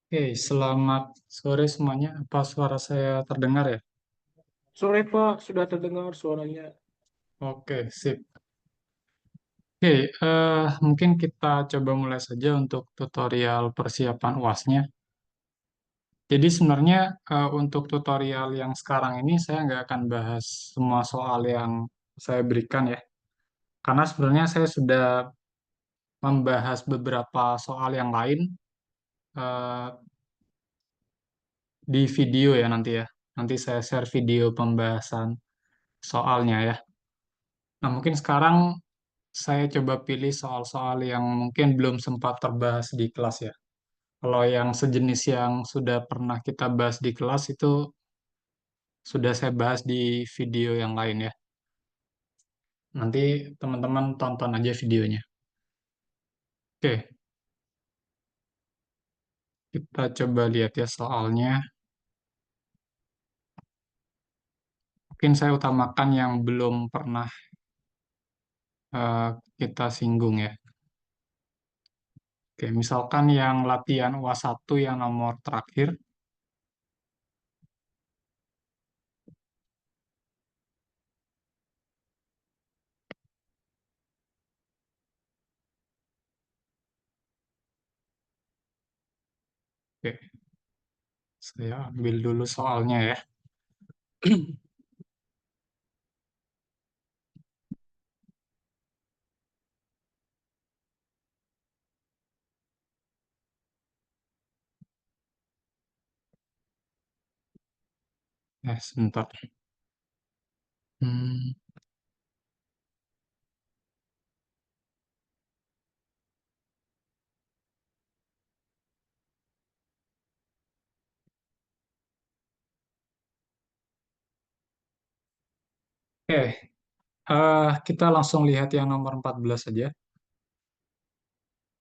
Oke, selamat sore semuanya. Apa suara saya terdengar ya? Sore Pak, sudah terdengar suaranya. Oke, sip. Oke, mungkin kita coba mulai saja untuk tutorial persiapan UASnya. Jadi sebenarnya untuk tutorial yang sekarang ini saya nggak akan bahas semua soal yang saya berikan ya. Karena sebenarnya saya sudah membahas beberapa soal yang lain eh, di video ya nanti ya. Nanti saya share video pembahasan soalnya ya. Nah, mungkin sekarang saya coba pilih soal-soal yang mungkin belum sempat terbahas di kelas ya. Kalau yang sejenis yang sudah pernah kita bahas di kelas itu sudah saya bahas di video yang lain ya. Nanti teman-teman tonton aja videonya. Oke, kita coba lihat ya soalnya. Mungkin saya utamakan yang belum pernah eh, kita singgung ya. Oke, misalkan yang latihan UAS 1 yang nomor terakhir. Oke, saya ambil dulu soalnya ya. Sebentar. Hmm, oke, kita langsung lihat yang nomor 14 saja.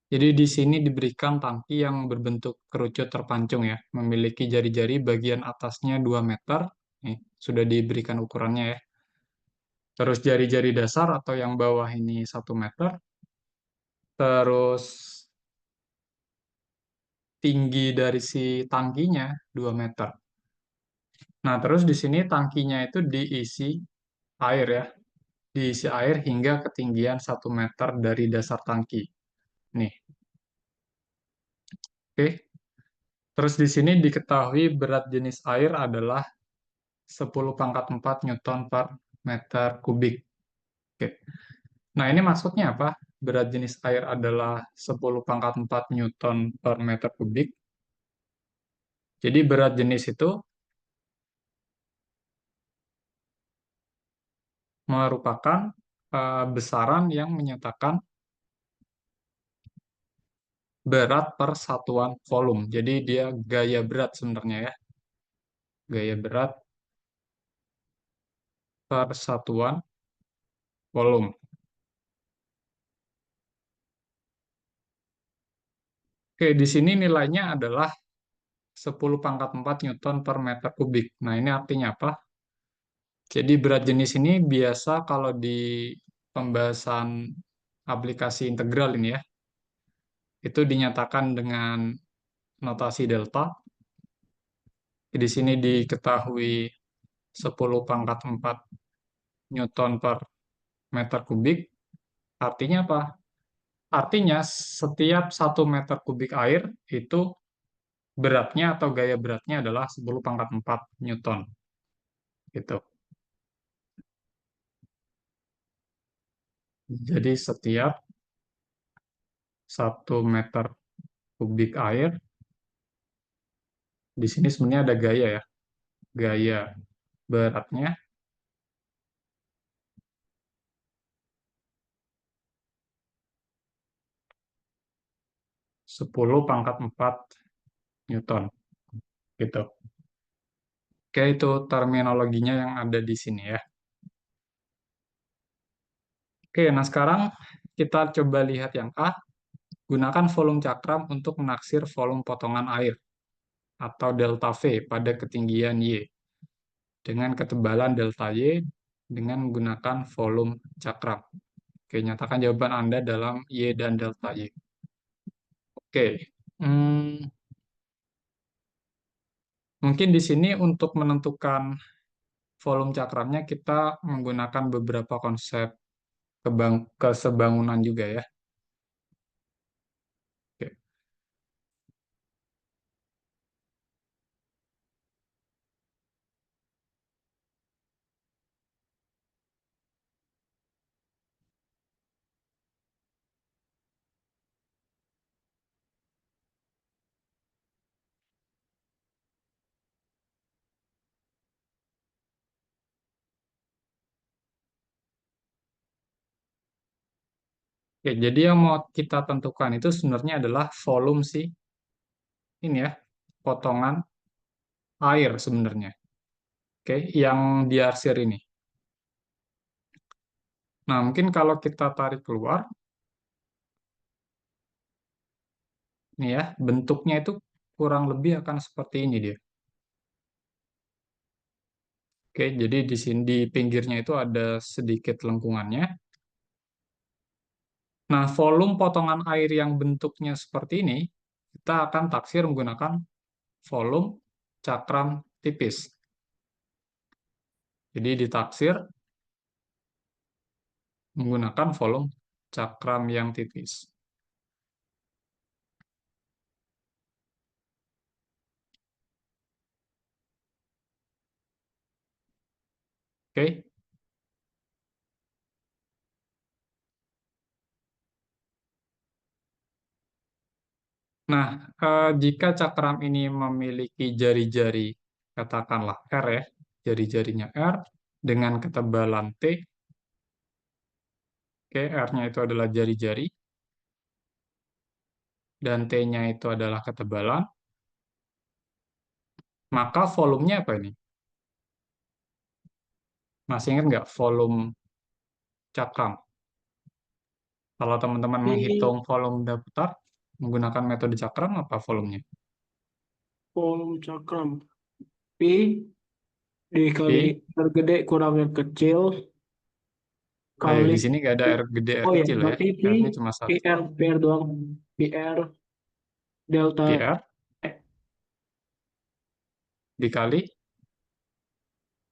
Jadi di sini diberikan tangki yang berbentuk kerucut terpancung ya, memiliki jari-jari bagian atasnya 2 meter. Nih, sudah diberikan ukurannya ya. Terus jari-jari dasar atau yang bawah ini 1 meter. Terus tinggi dari si tangkinya 2 meter. Nah, terus di sini tangkinya itu diisi air ya. Diisi air hingga ketinggian 1 meter dari dasar tangki. Nih, oke. Terus di sini diketahui berat jenis air adalah 10 pangkat 4 Newton per meter kubik. Oke. Nah, ini maksudnya apa? Berat jenis air adalah 10 pangkat 4 Newton per meter kubik. Jadi berat jenis itu merupakan besaran yang menyatakan berat per satuan volume. Jadi dia gaya berat sebenarnya ya. Gaya berat per satuan volume. Oke, di sini nilainya adalah 10 pangkat 4 Newton per meter kubik. Nah, ini artinya apa? Jadi berat jenis ini biasa kalau di pembahasan aplikasi integral ini ya, itu dinyatakan dengan notasi delta. Di sini diketahui 10 pangkat 4 Newton per meter kubik. Artinya apa? Artinya setiap 1 meter kubik air itu beratnya atau gaya beratnya adalah 10 pangkat 4 Newton. Gitu. Jadi setiap 1 meter kubik air, di sini sebenarnya ada gaya ya. Gaya beratnya 10 pangkat 4 Newton. Gitu. Oke, itu terminologinya yang ada di sini ya. Oke, nah sekarang kita coba lihat yang A. Gunakan volume cakram untuk menaksir volume potongan air atau delta V pada ketinggian Y dengan ketebalan delta Y dengan menggunakan volume cakram. Oke, nyatakan jawaban Anda dalam Y dan delta Y. Oke. Hmm, Mungkin di sini untuk menentukan volume cakramnya kita menggunakan beberapa konsep kesebangunan juga ya. Oke. Oke, jadi yang mau kita tentukan itu sebenarnya adalah volume sih, ini ya, potongan air sebenarnya. Oke, yang diarsir ini. Nah, mungkin kalau kita tarik keluar, nih ya, bentuknya itu kurang lebih akan seperti ini dia. Oke, jadi di sini di pinggirnya itu ada sedikit lengkungannya. Nah, volume potongan air yang bentuknya seperti ini, kita akan taksir menggunakan volume cakram tipis. Jadi ditaksir menggunakan volume cakram yang tipis. Oke. Nah, jika cakram ini memiliki jari-jari, katakanlah R ya, jari-jarinya R dengan ketebalan T, oke, R-nya itu adalah jari-jari, dan T-nya itu adalah ketebalan, maka volumenya apa ini? Masih ingat nggak volume cakram? Kalau teman-teman menghitung P volume datar menggunakan metode cakram, apa volumenya? volume cakram. P dikali P, R gede kurang R kecil kali di sini nggak ada R gede, R oh ya kecil ya. berarti R-nya cuma satu. PR doang PR delta PR dikali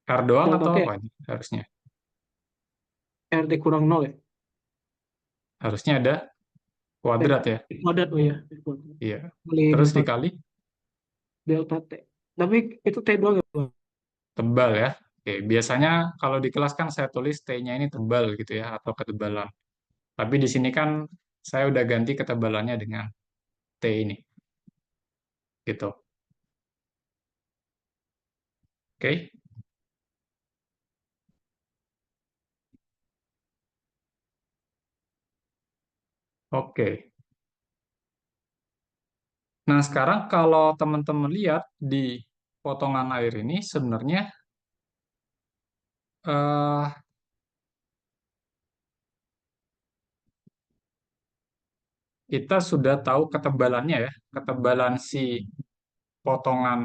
R doang delta atau T apa ini harusnya? RT kurang nol ya Harusnya ada eh kuadrat ya. padat oh ya Iya. kali Terus delta dikali delta T tapi itu T doang ya Bang? tebal ya. Oke, biasanya kalau di kelas kan saya tulis T-nya ini tebal gitu ya, atau ketebalan. Tapi di sini kan saya udah ganti ketebalannya dengan T ini, gitu. Oke, oke. Nah, sekarang kalau teman-teman lihat di potongan air ini sebenarnya eh, kita sudah tahu ketebalannya ya, ketebalan potongan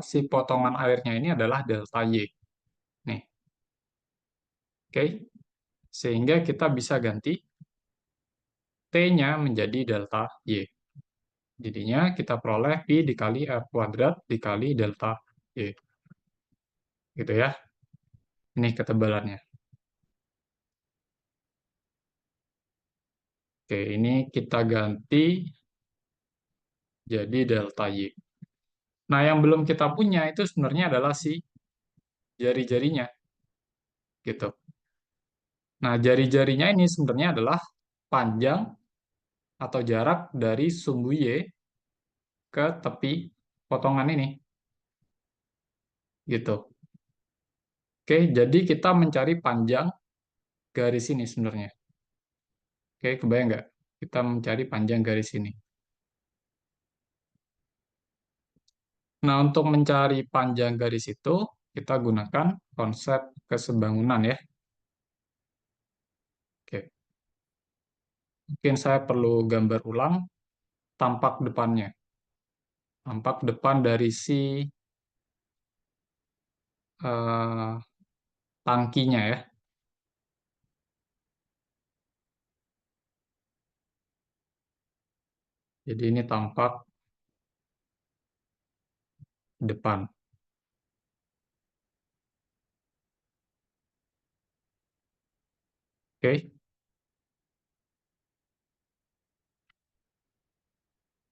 si potongan airnya ini adalah delta Y. Nih, oke. Sehingga kita bisa ganti T-nya menjadi delta Y. Jadinya kita peroleh Pi dikali R kuadrat dikali delta Y. Gitu ya. Ini ketebalannya. Oke, ini kita ganti jadi delta Y. Nah, yang belum kita punya itu sebenarnya adalah si jari-jarinya. Gitu. Nah, jari-jarinya ini sebenarnya adalah panjang atau jarak dari sumbu Y ke tepi potongan ini. Gitu. Oke, jadi kita mencari panjang garis ini sebenarnya. Oke, kebayang nggak? Kita mencari panjang garis ini. Nah, untuk mencari panjang garis itu, kita gunakan konsep kesebangunan ya. Oke, mungkin saya perlu gambar ulang tampak depannya. Tampak depan dari si eh, tangkinya ya. Jadi ini tampak depan. Oke.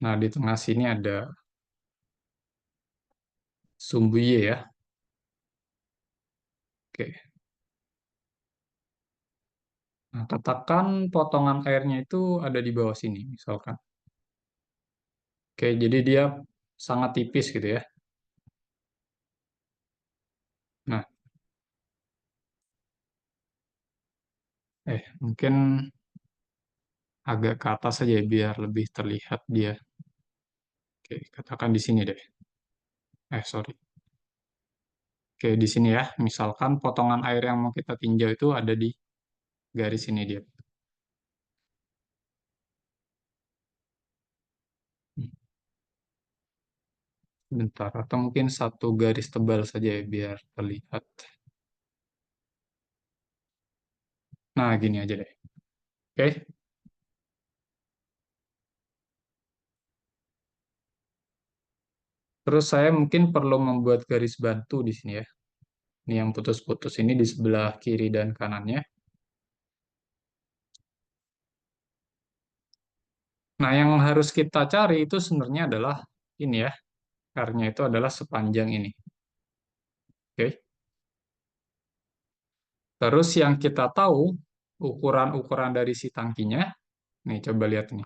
Nah, di tengah sini ada sumbu Y ya. Oke. Nah, katakan potongan airnya itu ada di bawah sini, misalkan. Oke, jadi dia sangat tipis gitu ya. Nah, mungkin agak ke atas saja ya, biar lebih terlihat dia. Oke, katakan di sini deh. Sorry. Oke, di sini ya. Misalkan potongan air yang mau kita tinjau itu ada di garis ini dia. Bentar, atau mungkin satu garis tebal saja ya, biar terlihat. Nah, gini aja deh. Oke, terus saya mungkin perlu membuat garis bantu di sini ya. Ini yang putus-putus ini di sebelah kiri dan kanannya. Nah, yang harus kita cari itu sebenarnya adalah ini ya. R-nya itu adalah sepanjang ini. Oke. Terus yang kita tahu, ukuran-ukuran dari si tangkinya, nih coba lihat nih.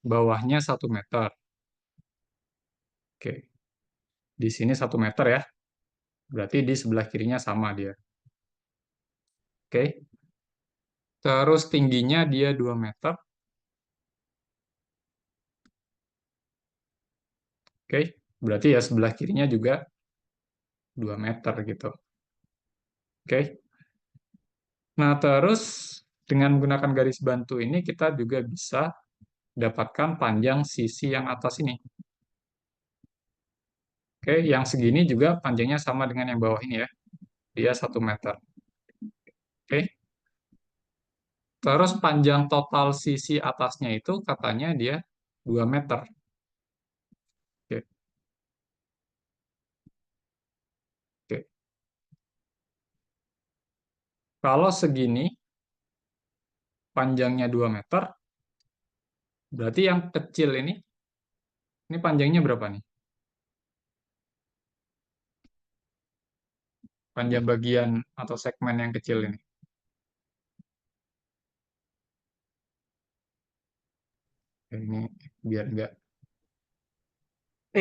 Bawahnya 1 meter. Oke. Di sini 1 meter ya. Berarti di sebelah kirinya sama dia. Oke. Terus tingginya dia 2 meter. Oke. Berarti ya sebelah kirinya juga 2 meter gitu. Oke. Nah, terus dengan menggunakan garis bantu ini kita juga bisa dapatkan panjang sisi yang atas ini. Oke, yang segini juga panjangnya sama dengan yang bawah ini ya. Dia 1 meter. Oke. Terus panjang total sisi atasnya itu katanya dia 2 meter. Oke. Oke. Kalau segini panjangnya 2 meter, berarti yang kecil ini panjangnya berapa nih? Panjang bagian atau segmen yang kecil ini. Ini biar enggak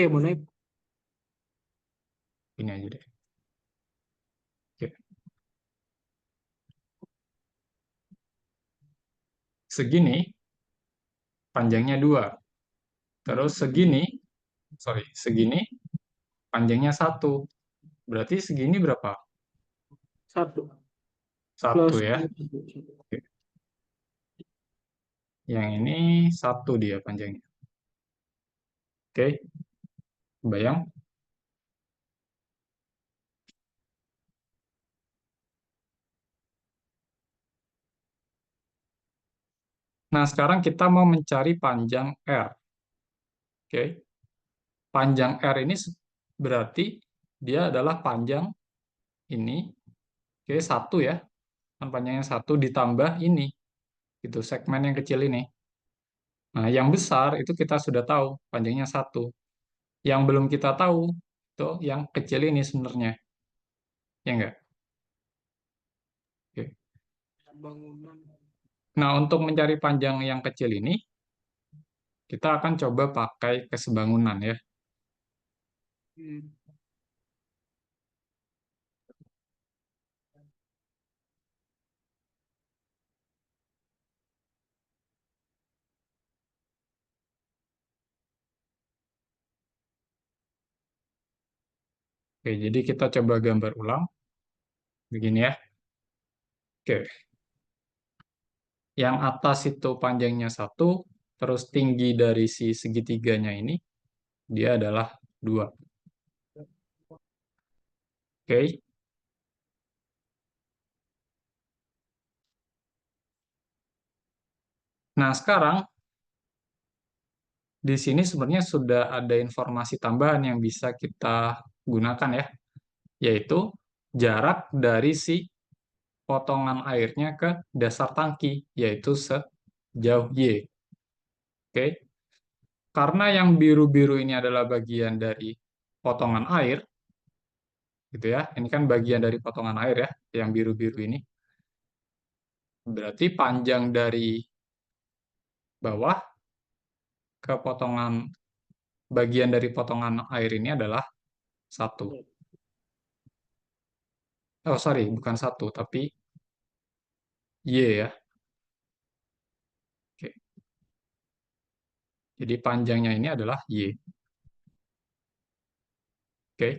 Mau naik. ini aja deh. Oke. Segini panjangnya 2. Terus segini panjangnya 1. Berarti segini berapa? Satu. Satu Plus ya. Oke. Yang ini 1 dia panjangnya. Oke, bayang. Nah, sekarang kita mau mencari panjang R. Oke, panjang R ini berarti dia adalah panjang ini. Oke, 1 ya. Kan panjangnya 1 ditambah ini. Itu segmen yang kecil ini. Nah, yang besar itu kita sudah tahu panjangnya 1. Yang belum kita tahu itu yang kecil ini sebenarnya. Ya enggak? Oke. bangunan. Nah, untuk mencari panjang yang kecil ini, kita akan coba pakai kesebangunan ya. Hmm. Oke, jadi kita coba gambar ulang. Begini ya. Oke, yang atas itu panjangnya 1, terus tinggi dari si segitiganya ini, dia adalah 2. Oke, nah sekarang di sini sebenarnya sudah ada informasi tambahan yang bisa kita gunakan ya, yaitu jarak dari si potongan airnya ke dasar tangki, yaitu sejauh Y. Oke, karena yang biru-biru ini adalah bagian dari potongan air, gitu ya. Ini kan bagian dari potongan air ya, yang biru-biru ini. Berarti panjang dari bawah ke potongan bagian dari potongan air ini adalah satu. Oh, sorry, bukan satu, tapi Y ya. Oke. Jadi panjangnya ini adalah Y. Oke.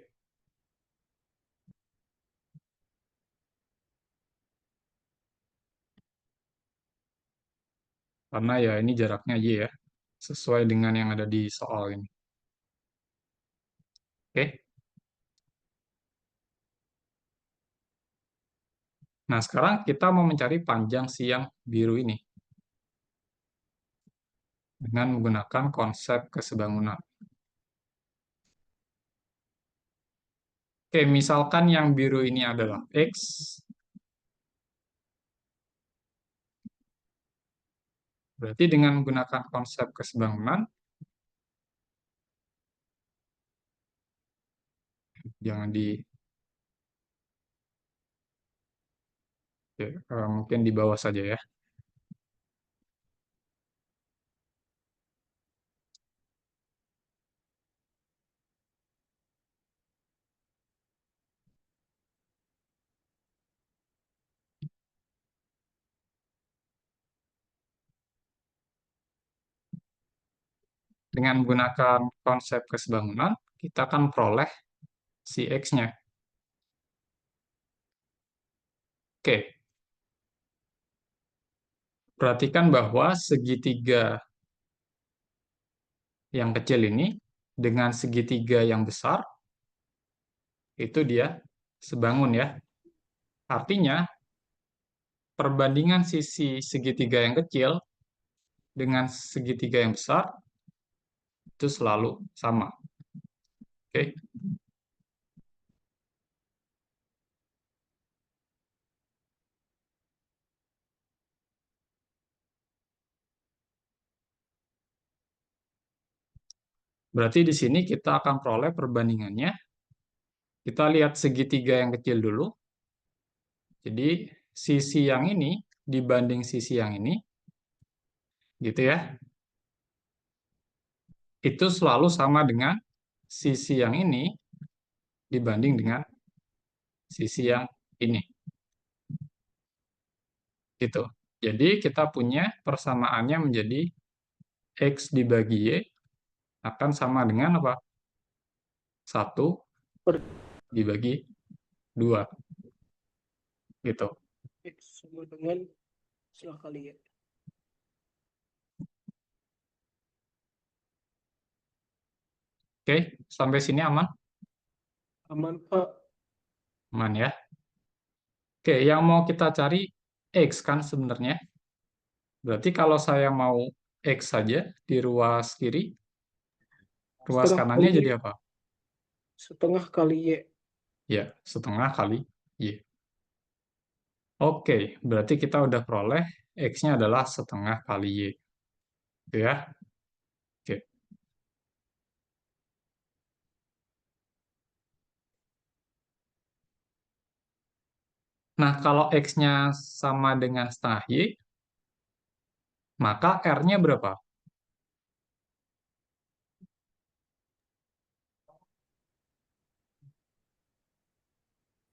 Karena ya ini jaraknya Y ya. Sesuai dengan yang ada di soal ini. Oke. Nah, sekarang kita mau mencari panjang si yang biru ini. Dengan menggunakan konsep kesebangunan. Oke, misalkan yang biru ini adalah X. Berarti dengan menggunakan konsep kesebangunan, jangan di, ya, mungkin di bawah saja ya. Dengan menggunakan konsep kesebangunan, kita akan peroleh si X-nya. Oke, perhatikan bahwa segitiga yang kecil ini dengan segitiga yang besar, itu dia sebangun ya. Artinya, perbandingan sisi segitiga yang kecil dengan segitiga yang besar itu selalu sama. Oke, berarti di sini kita akan peroleh perbandingannya. Kita lihat segitiga yang kecil dulu. Jadi sisi yang ini dibanding sisi yang ini, gitu ya, itu selalu sama dengan sisi yang ini dibanding dengan sisi yang ini. Gitu. Jadi kita punya persamaannya menjadi X dibagi Y akan sama dengan apa? 1 Per dibagi 2. Gitu. X sama dengan setengah kali Y. Oke, sampai sini aman? Aman Pak. Aman ya. Oke, yang mau kita cari X kan sebenarnya. Berarti kalau saya mau X saja di ruas kiri, ruas Setengah kanannya kali Y. jadi apa? Setengah kali Y. Ya, setengah kali Y. Oke, berarti kita udah peroleh X-nya adalah setengah kali Y. Gitu ya. Oke. Nah, kalau X-nya sama dengan setengah Y, maka R-nya berapa?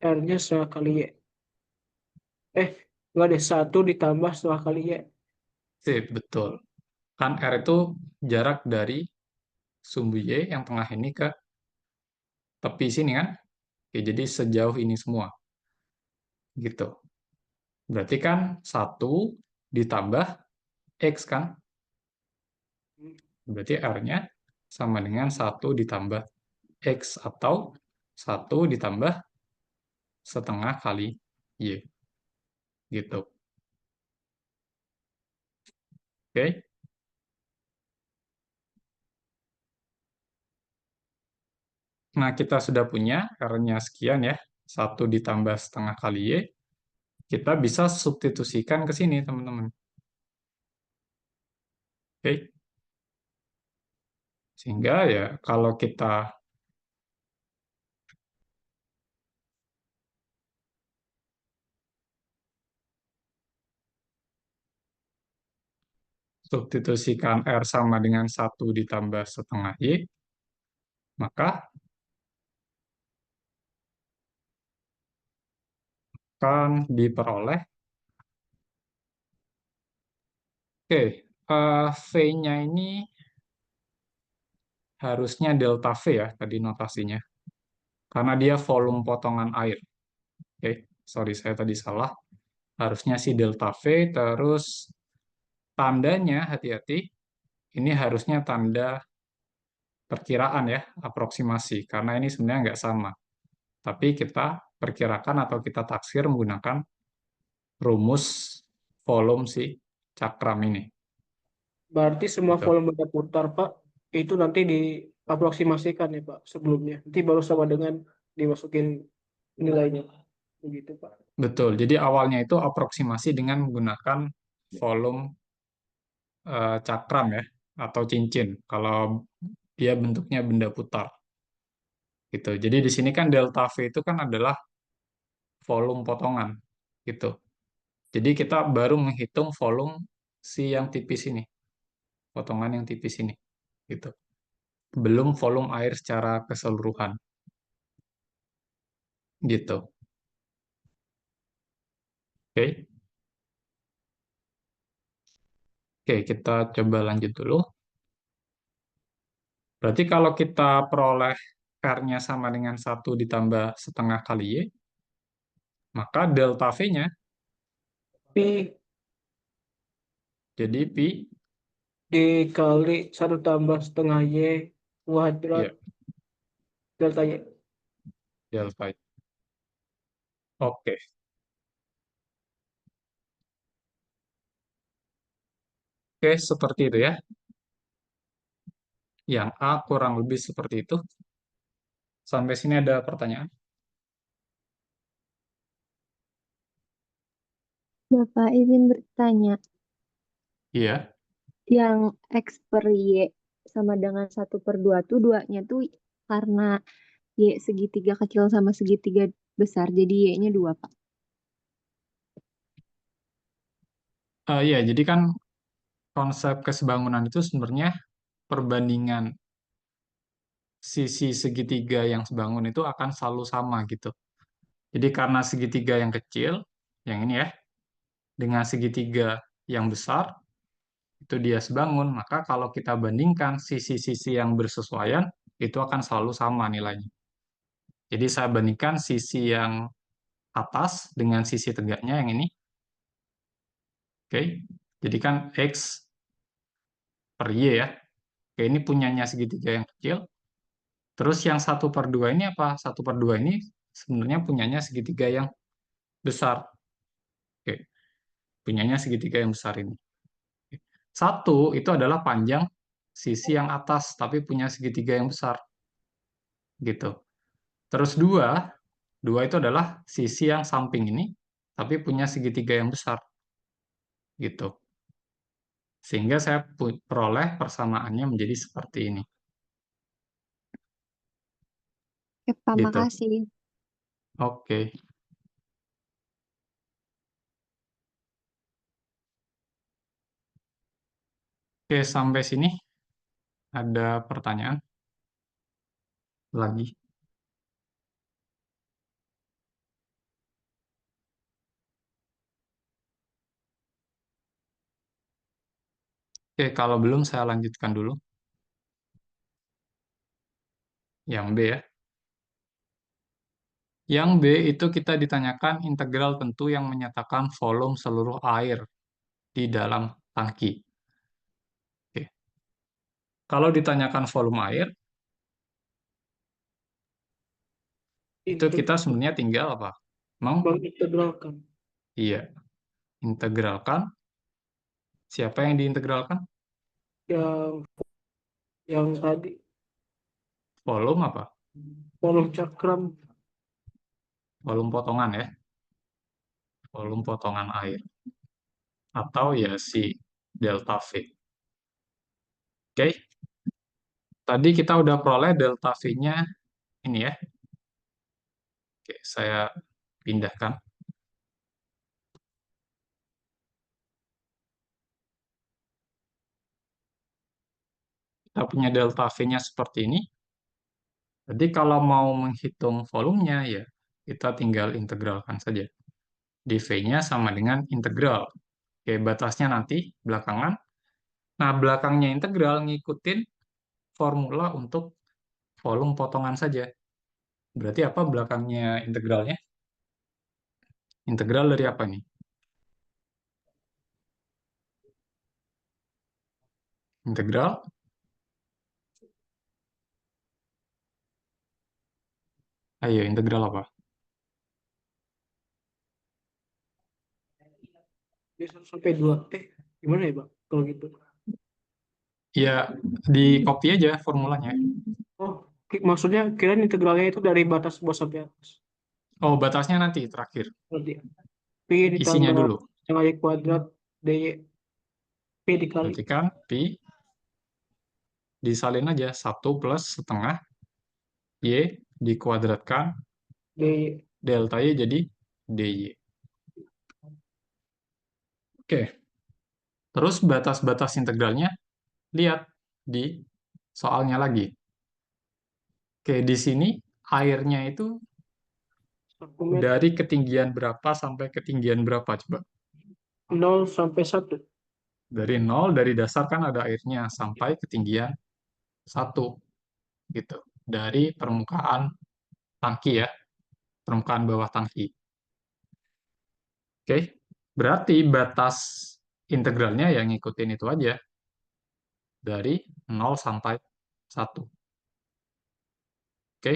R-nya setengah kali Y. Eh, enggak deh. Satu ditambah setengah kali Y. Sip, betul. Kan R itu jarak dari sumbu Y yang tengah ini ke tepi sini kan? Oke, jadi sejauh ini semua. Gitu. Berarti kan 1 ditambah X kan? Berarti R-nya sama dengan 1 ditambah X atau 1 ditambah setengah kali Y. Gitu. Oke? Nah, kita sudah punya R-nya sekian ya. 1 ditambah setengah kali Y. Kita bisa substitusikan ke sini, teman-teman. Oke. Sehingga ya, kalau kita substitusikan R sama dengan 1 ditambah setengah Y, maka akan diperoleh, oke, V-nya ini harusnya delta V ya, tadi notasinya. Karena dia volume potongan air. Oke, sorry saya tadi salah. Harusnya sih delta V, terus tandanya, hati-hati, ini harusnya tanda perkiraan ya, aproksimasi. Karena ini sebenarnya nggak sama. Tapi kita perkirakan atau kita taksir menggunakan rumus volume si cakram ini. Berarti semua Gitu. volume benda putar, Pak, itu nanti diaproksimasikan ya, Pak, sebelumnya. Nanti baru sama dengan dimasukin nilainya. Begitu, Pak. Betul. Jadi awalnya itu aproksimasi dengan menggunakan volume cakram ya, atau cincin. Kalau dia bentuknya benda putar. Gitu. Jadi di sini kan delta V itu kan adalah volume potongan. Gitu. Jadi kita baru menghitung volume si yang tipis ini, potongan yang tipis ini. Gitu. Belum volume air secara keseluruhan. Gitu. Oke. Oke, kita coba lanjut dulu. Berarti kalau kita peroleh R-nya sama dengan 1 ditambah setengah kali Y, maka delta V-nya Pi jadi pi, dikali 1 tambah setengah Y kuadrat ya, deltanya. delta. Oke, oke, seperti itu ya. Yang A kurang lebih seperti itu. Sampai sini ada pertanyaan? Bapak izin bertanya, Iya. yang X per Y sama dengan 1/2 tuh duanya tuh karena Y segitiga kecil sama segitiga besar, jadi Y-nya 2, Pak. Iya, jadi kan konsep kesebangunan itu sebenarnya perbandingan sisi segitiga yang sebangun itu akan selalu sama gitu. Jadi karena segitiga yang kecil, yang ini ya, dengan segitiga yang besar, itu dia sebangun, maka kalau kita bandingkan sisi-sisi yang bersesuaian, itu akan selalu sama nilainya. Jadi saya bandingkan sisi yang atas dengan sisi tegaknya yang ini. Oke, jadi kan X per Y ya. Oke, ini punyanya segitiga yang kecil. Terus yang 1/2 ini apa? 1/2 ini sebenarnya punyanya segitiga yang besar. Oke, punyanya segitiga yang besar ini. Satu itu adalah panjang sisi yang atas, tapi punya segitiga yang besar. Gitu. Terus dua, dua itu adalah sisi yang samping ini, tapi punya segitiga yang besar. Gitu. Sehingga saya peroleh persamaannya menjadi seperti ini. Oke, Pak, Gitu. makasih. Oke. Oke, sampai sini ada pertanyaan lagi. Oke, kalau belum saya lanjutkan dulu. Yang B ya. Yang B itu kita ditanyakan integral tentu yang menyatakan volume seluruh air di dalam tangki. Oke. Kalau ditanyakan volume air, itu Itu kita sebenarnya tinggal apa? Mau? mengintegralkan Iya. Integralkan. Siapa yang diintegralkan? yang yang tadi Volume apa? volume cakram. volume potongan ya, volume potongan air, atau ya si delta V. Oke, tadi kita udah peroleh delta V-nya ini ya. Oke, saya pindahkan. Kita punya delta V-nya seperti ini. Jadi kalau mau menghitung volumenya ya kita tinggal integralkan saja. dV-nya sama dengan integral. Oke, batasnya nanti belakangan. Nah, belakangnya integral ngikutin formula untuk volume potongan saja. Berarti apa belakangnya integralnya? Integral dari apa nih? Integral? Ayo, integral apa? Dia 1 sampai 2. Gimana ya, Bang? Kalau gitu. Ya, di copy aja formulanya. Oh, maksudnya kirain integralnya itu dari batas bawah sampai atas. Oh, batasnya nanti terakhir. Berarti P Isinya ditambah dulu. setengah Y kuadrat DY. P dikali Berarti kan Pi disalin aja 1 plus setengah Y dikuadratkan DY. delta Y jadi DY. Oke, terus batas-batas integralnya lihat di soalnya lagi. Oke, di sini airnya itu 1 meter. dari ketinggian berapa sampai ketinggian berapa coba? 0 sampai 1. Dari nol, dari dasar kan ada airnya, sampai ketinggian 1, gitu. Dari permukaan tangki ya, permukaan bawah tangki. Oke, berarti batas integralnya yang ngikutin itu aja, dari 0 sampai 1. Oke,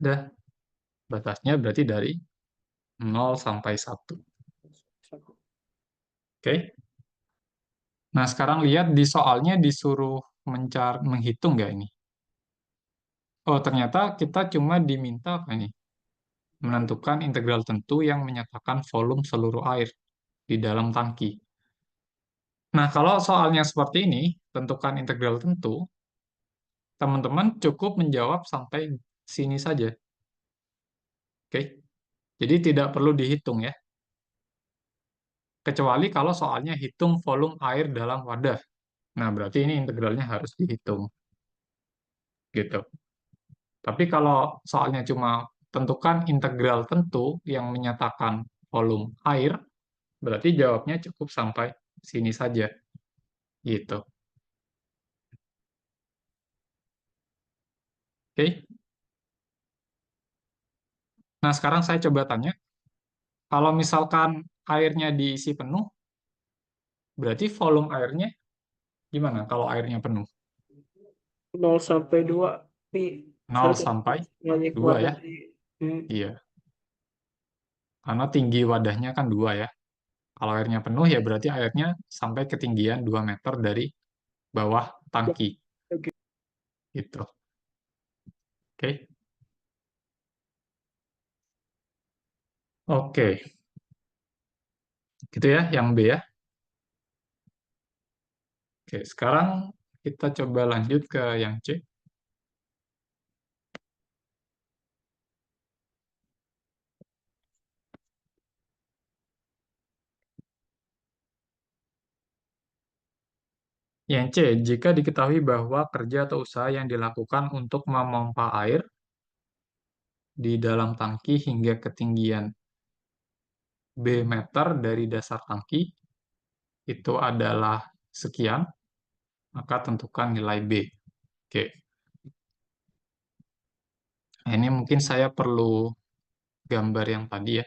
udah. Batasnya berarti dari 0 sampai 1. Oke. Nah, sekarang lihat di soalnya disuruh menghitung nggak ini? Oh, ternyata kita cuma diminta apa ini? Menentukan integral tentu yang menyatakan volume seluruh air di dalam tangki. Nah, kalau soalnya seperti ini, tentukan integral tentu, teman-teman cukup menjawab sampai sini saja. Oke? Jadi tidak perlu dihitung ya. Kecuali kalau soalnya hitung volume air dalam wadah. Nah, berarti ini integralnya harus dihitung. Gitu. Tapi kalau soalnya cuma tentukan integral tentu yang menyatakan volume air, berarti jawabnya cukup sampai sini saja. Gitu. Oke. Nah, sekarang saya coba tanya, kalau misalkan airnya diisi penuh, berarti volume airnya gimana kalau airnya penuh? 0 sampai 2. P. 0 sampai Setengah Y 2 ya? kuadrat DY. Iya. Karena tinggi wadahnya kan 2 ya. Kalau airnya penuh ya berarti airnya sampai ketinggian 2 meter dari bawah tangki. Oke. Gitu. Oke. Oke. Gitu ya, yang B ya. Oke, sekarang kita coba lanjut ke yang C. Yang C, jika diketahui bahwa kerja atau usaha yang dilakukan untuk memompa air di dalam tangki hingga ketinggian B meter dari dasar tangki itu adalah sekian, maka tentukan nilai B. Oke, nah, ini mungkin saya perlu gambar yang tadi ya.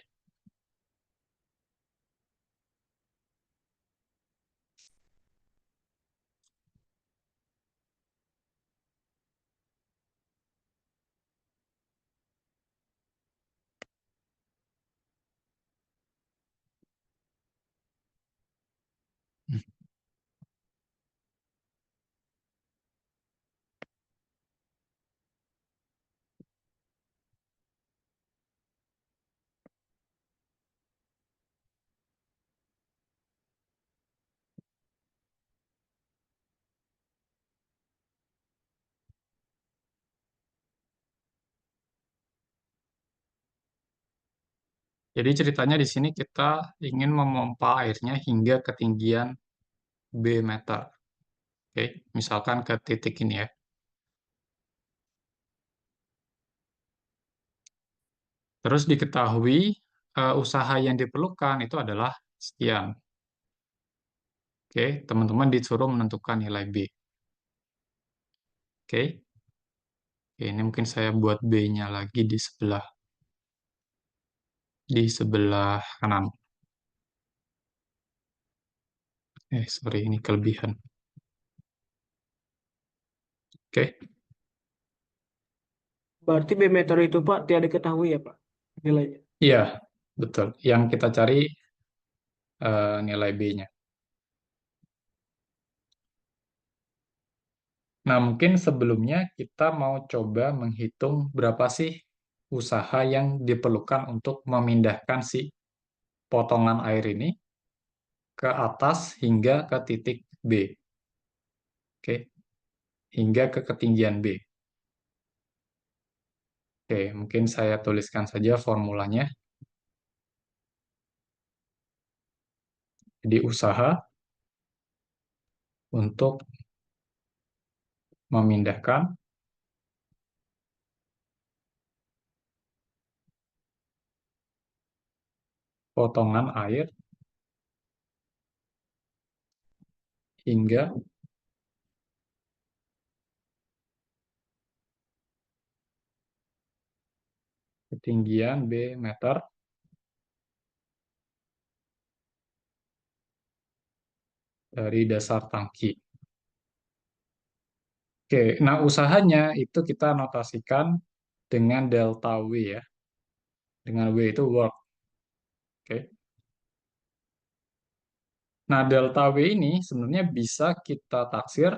Jadi ceritanya di sini kita ingin memompa airnya hingga ketinggian B meter. Oke, misalkan ke titik ini ya. Terus diketahui usaha yang diperlukan itu adalah sekian. Oke, teman-teman disuruh menentukan nilai B. Oke, oke, ini mungkin saya buat B-nya lagi di sebelah kanan. Sorry, ini kelebihan. Oke, Berarti B meter itu Pak tidak diketahui ya Pak nilainya. iya, betul. Yang kita cari nilai B-nya. Nah, mungkin sebelumnya kita mau coba menghitung berapa sih usaha yang diperlukan untuk memindahkan si potongan air ini ke atas hingga ke titik B. Oke, hingga ke ketinggian B. Oke, mungkin saya tuliskan saja formulanya. Jadi usaha untuk memindahkan potongan air hingga ketinggian B meter dari dasar tangki. Oke, nah usahanya itu kita notasikan dengan delta W ya. Dengan W itu work. Oke. Nah, delta W ini sebenarnya bisa kita taksir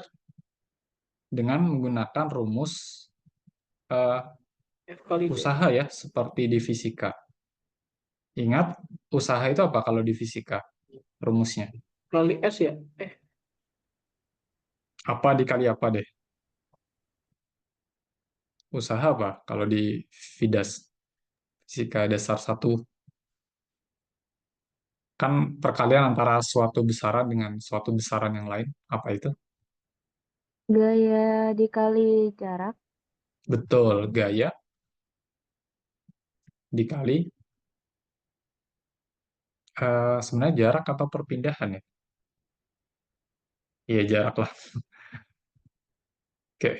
dengan menggunakan rumus eh, F kali D usaha ya, seperti di fisika. Ingat, usaha itu apa kalau di fisika? Rumusnya. kali S ya. Apa dikali apa deh? Usaha apa kalau di FIDAS? Fisika dasar satu. Kan perkalian antara suatu besaran dengan suatu besaran yang lain. Apa itu? Gaya dikali jarak. Betul, gaya dikali sebenarnya jarak atau perpindahan ya? Iya, jarak lah. Oke.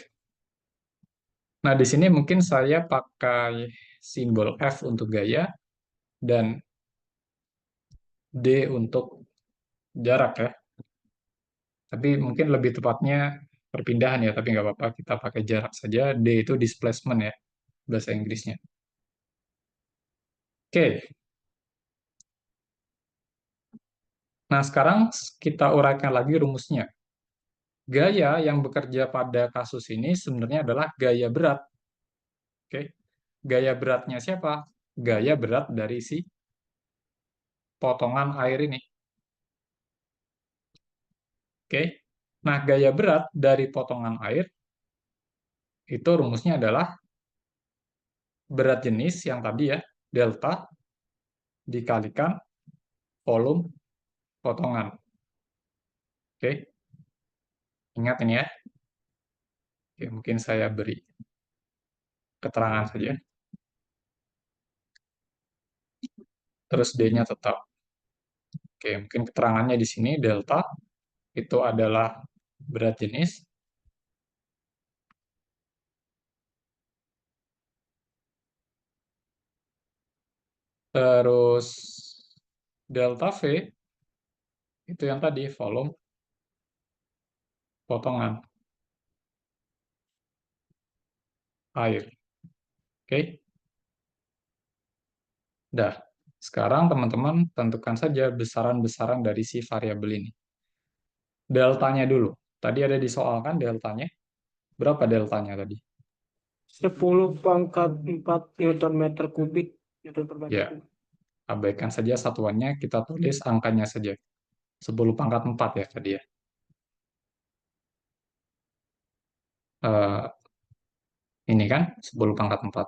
Nah, di sini mungkin saya pakai simbol F untuk gaya dan D untuk jarak ya. Tapi mungkin lebih tepatnya perpindahan ya, tapi nggak apa-apa. Kita pakai jarak saja. D itu displacement ya, bahasa Inggrisnya. Oke, nah sekarang kita uraikan lagi rumusnya. Gaya yang bekerja pada kasus ini sebenarnya adalah gaya berat. Oke, gaya beratnya siapa? Gaya berat dari si potongan air ini. Oke, nah gaya berat dari potongan air itu rumusnya adalah berat jenis yang tadi ya, delta dikalikan volume potongan. Oke, ingat ini ya. Oke, mungkin saya beri keterangan saja. Terus D-nya tetap. Oke, mungkin keterangannya di sini delta itu adalah berat jenis. Terus delta V itu yang tadi volume potongan air. Oke. Dah. Sekarang teman-teman tentukan saja besaran-besaran dari si variabel ini. Deltanya dulu. Tadi ada di soal kan deltanya. Berapa deltanya tadi? 10 pangkat 4 Newton meter kubik. Newton per meter Ya, kubik. abaikan saja satuannya, kita tulis angkanya saja. 10 pangkat 4 ya tadi ya. Eh, ini kan 10 pangkat 4.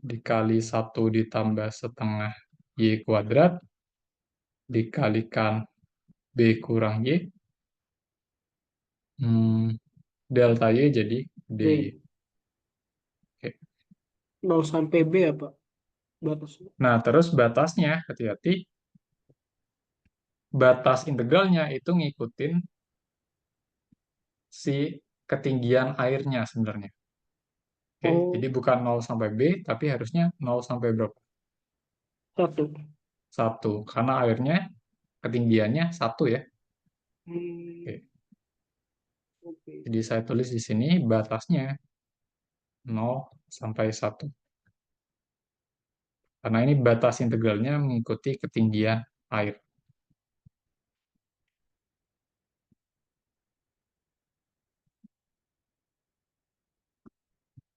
dikali 1 ditambah setengah Y kuadrat dikalikan B kurang Y. Delta Y jadi DY. D. Oke. 0 sampai B apa? Batasnya. Nah, terus batasnya, hati-hati, batas integralnya itu ngikutin si ketinggian airnya sebenarnya. Oke, Oh, jadi bukan 0 sampai B, tapi harusnya 0 sampai berapa? 1. 1, karena airnya ketinggiannya 1 ya. Hmm, Oke, oke. jadi saya tulis di sini batasnya 0 sampai 1. Karena ini batas integralnya mengikuti ketinggian air.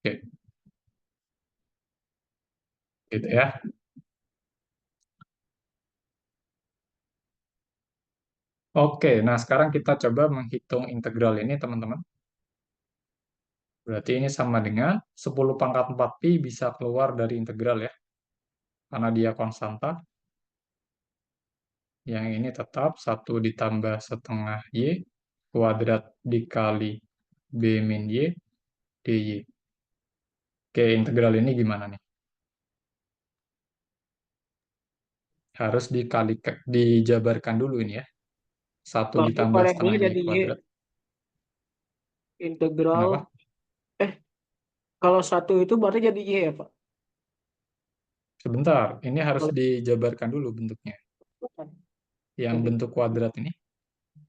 Oke, gitu ya. Oke, nah sekarang kita coba menghitung integral ini, teman-teman. Berarti ini sama dengan 10 pangkat 4pi bisa keluar dari integral ya. Karena dia konstanta. Yang ini tetap 1 ditambah setengah Y kuadrat dikali B min Y dy. Oke, integral ini gimana nih? Harus dijabarkan dulu ini ya. 1 Kalau ini ditambah setengah variabelnya Y jadi Y. kuadrat. Integral. Kenapa? Eh, kalau 1 itu berarti jadi Y ya, Pak? Sebentar, ini harus Kalau dijabarkan dulu bentuknya. bukan. Yang Jadi, bentuk kuadrat ini,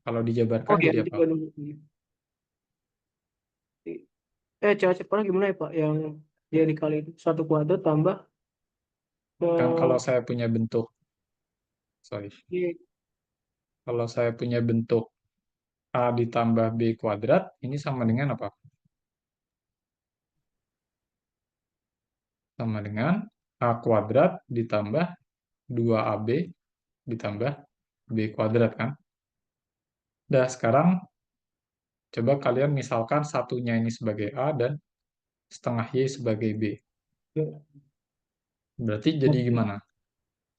kalau dijabarkan oh ya, jadi apa? juga dulu. Cara cepatnya gimana ya, Pak? Yang dia dikali itu. 1 kuadrat tambah Kan kalau eh, saya punya bentuk, sorry, Y. kalau saya punya bentuk A ditambah B kuadrat, ini sama dengan apa? Sama dengan A kuadrat ditambah 2AB ditambah B kuadrat kan? Nah, sekarang coba kalian misalkan satunya ini sebagai A dan setengah Y sebagai B. Berarti jadi gimana?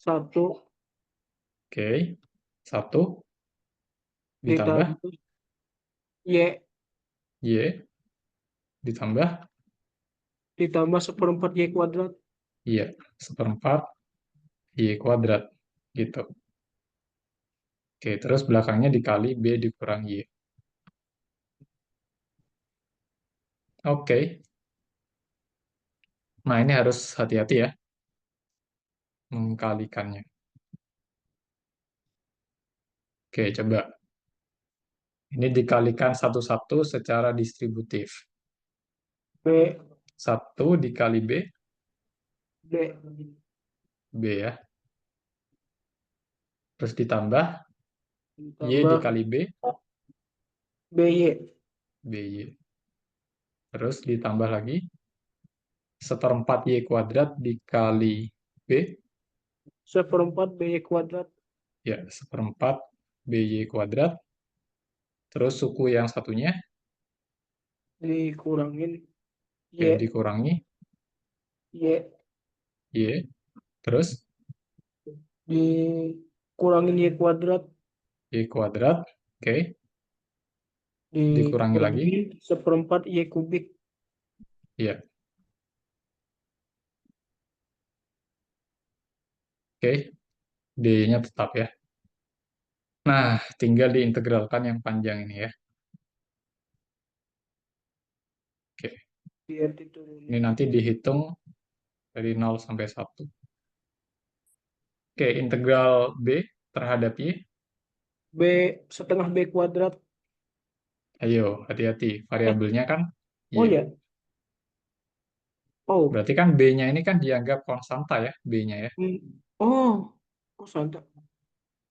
1 Oke, 1 ditambah ditambah Y Y ditambah, 1/4 Y kuadrat. iya, seperempat Y kuadrat. Gitu. Oke, terus belakangnya dikali B dikurang Y. Oke, nah ini harus hati-hati ya, mengkalikannya. Oke, coba. Ini dikalikan satu-satu secara distributif. B. 1 dikali B, D. B ya. Terus ditambah Y Ditambah dikali B, BY. BY. Terus ditambah lagi seperempat Y kuadrat dikali B, 1/4 BY kuadrat. ya, seperempat BY kuadrat. Terus suku yang satunya, Dikurangin oke, Y. dikurangi Y. Y. Terus Dikurangin Y kuadrat. Y kuadrat, oke, dikurangi lagi, Dikurangi 1/4 Y kubik. ya, oke, D-nya tetap ya. Nah, tinggal diintegralkan yang panjang ini ya. Oke, Biar ini diturunin. nanti dihitung dari 0 sampai 1. Oke, integral B terhadap Y. B setengah B kuadrat. Ayo, hati-hati. Eh, Variabelnya kan oh Y. ya. Oh. Berarti kan B-nya ini kan dianggap konstanta ya, B-nya ya. Oh. Oh, santai.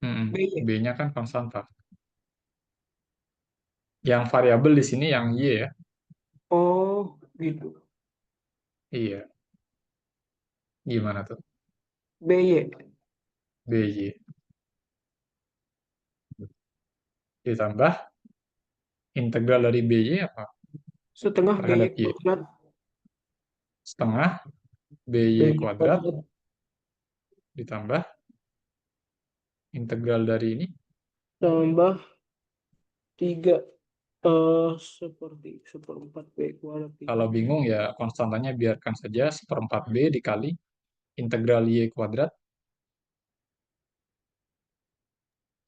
B ya. B-nya kan konstanta. Yang variabel di sini yang Y ya. Oh, gitu. Iya. Gimana tuh? BY. BY. Ditambah integral dari BY apa? Setengah BY Terhadap Y. kuadrat. Setengah BY BY kuadrat kuadrat ditambah integral dari ini. tambah 3 seperti seperempat B kuadrat Kalau dikali bingung ya konstantanya biarkan saja 1/4 B dikali integral Y kuadrat.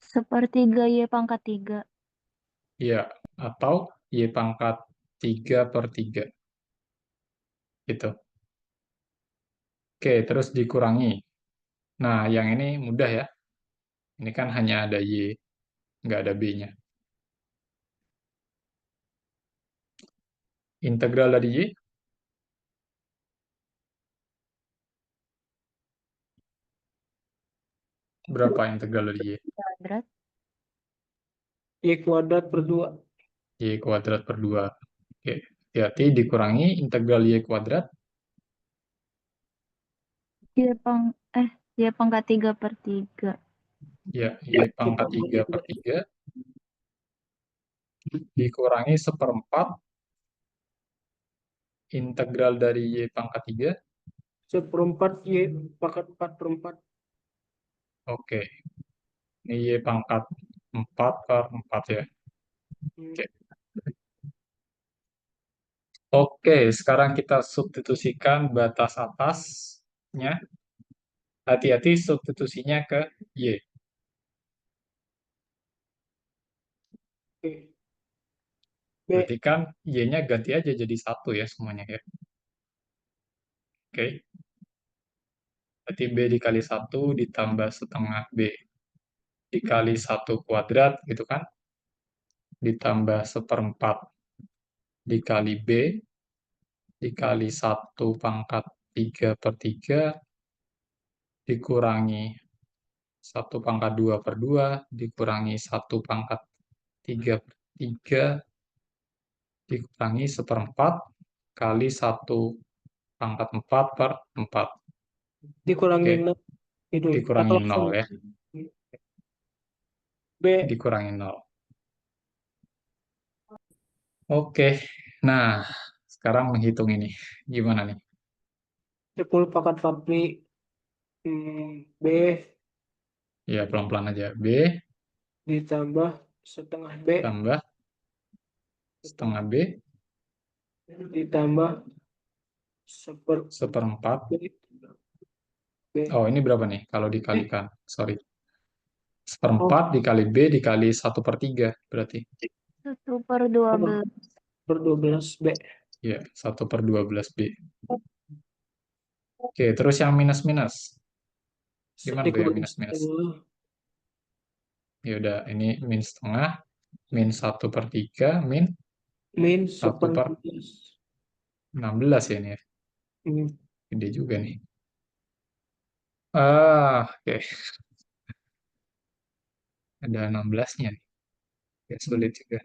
Sepertiga Y pangkat 3. Ya, atau Y pangkat 3/3. Gitu. Oke, terus dikurangi. Nah, yang ini mudah ya. Ini kan hanya ada Y, nggak ada B-nya. Integral dari Y, berapa integral dari Y? Kuadrat. Y kuadrat per 2 Y kuadrat per 2. Oke, hati-hati dikurangi integral Y kuadrat. Y pang Y pangkat 3/3. Ya, Y pangkat 3/3 dikurangi 1/4 integral dari Y pangkat 3. seperempat Y pangkat 4/4. Oke, ini Y pangkat 4/4 ya. Hmm, Oke. Oke, sekarang kita substitusikan batas atasnya. Hati-hati substitusinya ke Y. Oke. Berarti B kan Y-nya ganti aja jadi 1 ya semuanya ya. Oke, berarti B dikali 1 ditambah setengah B dikali 1 kuadrat gitu kan. Ditambah 1/4 dikali B dikali 1/3 dikurangi 1/2/2 dikurangi 1/3/3 dikurangi 1/4 kali 1/4/4. dikurangin Oke, itu atau dikurangi langsung 0 ya. B Dikurangi 0. Oke, nah sekarang menghitung ini. Gimana nih? 10 pangkat 4 B B Ya, pelan-pelan aja. B ditambah setengah B tambah setengah B ditambah seper 1/4. B B Oh, ini berapa nih kalau dikalikan? Sorry. oh 1/4 dikali B dikali 1/3 berarti. 1/12. per 12 B Ya, 1/12 B. Oke, terus yang minus-minus. Gimana tuh yang dikurangi minus-minus? setengah Ya udah, ini min setengah, min 1/3, min min 1 per 1/11. 16 ya ini ya. Hmm, Gede juga nih. Oke. Ada 16-nya nih. Agak sulit juga.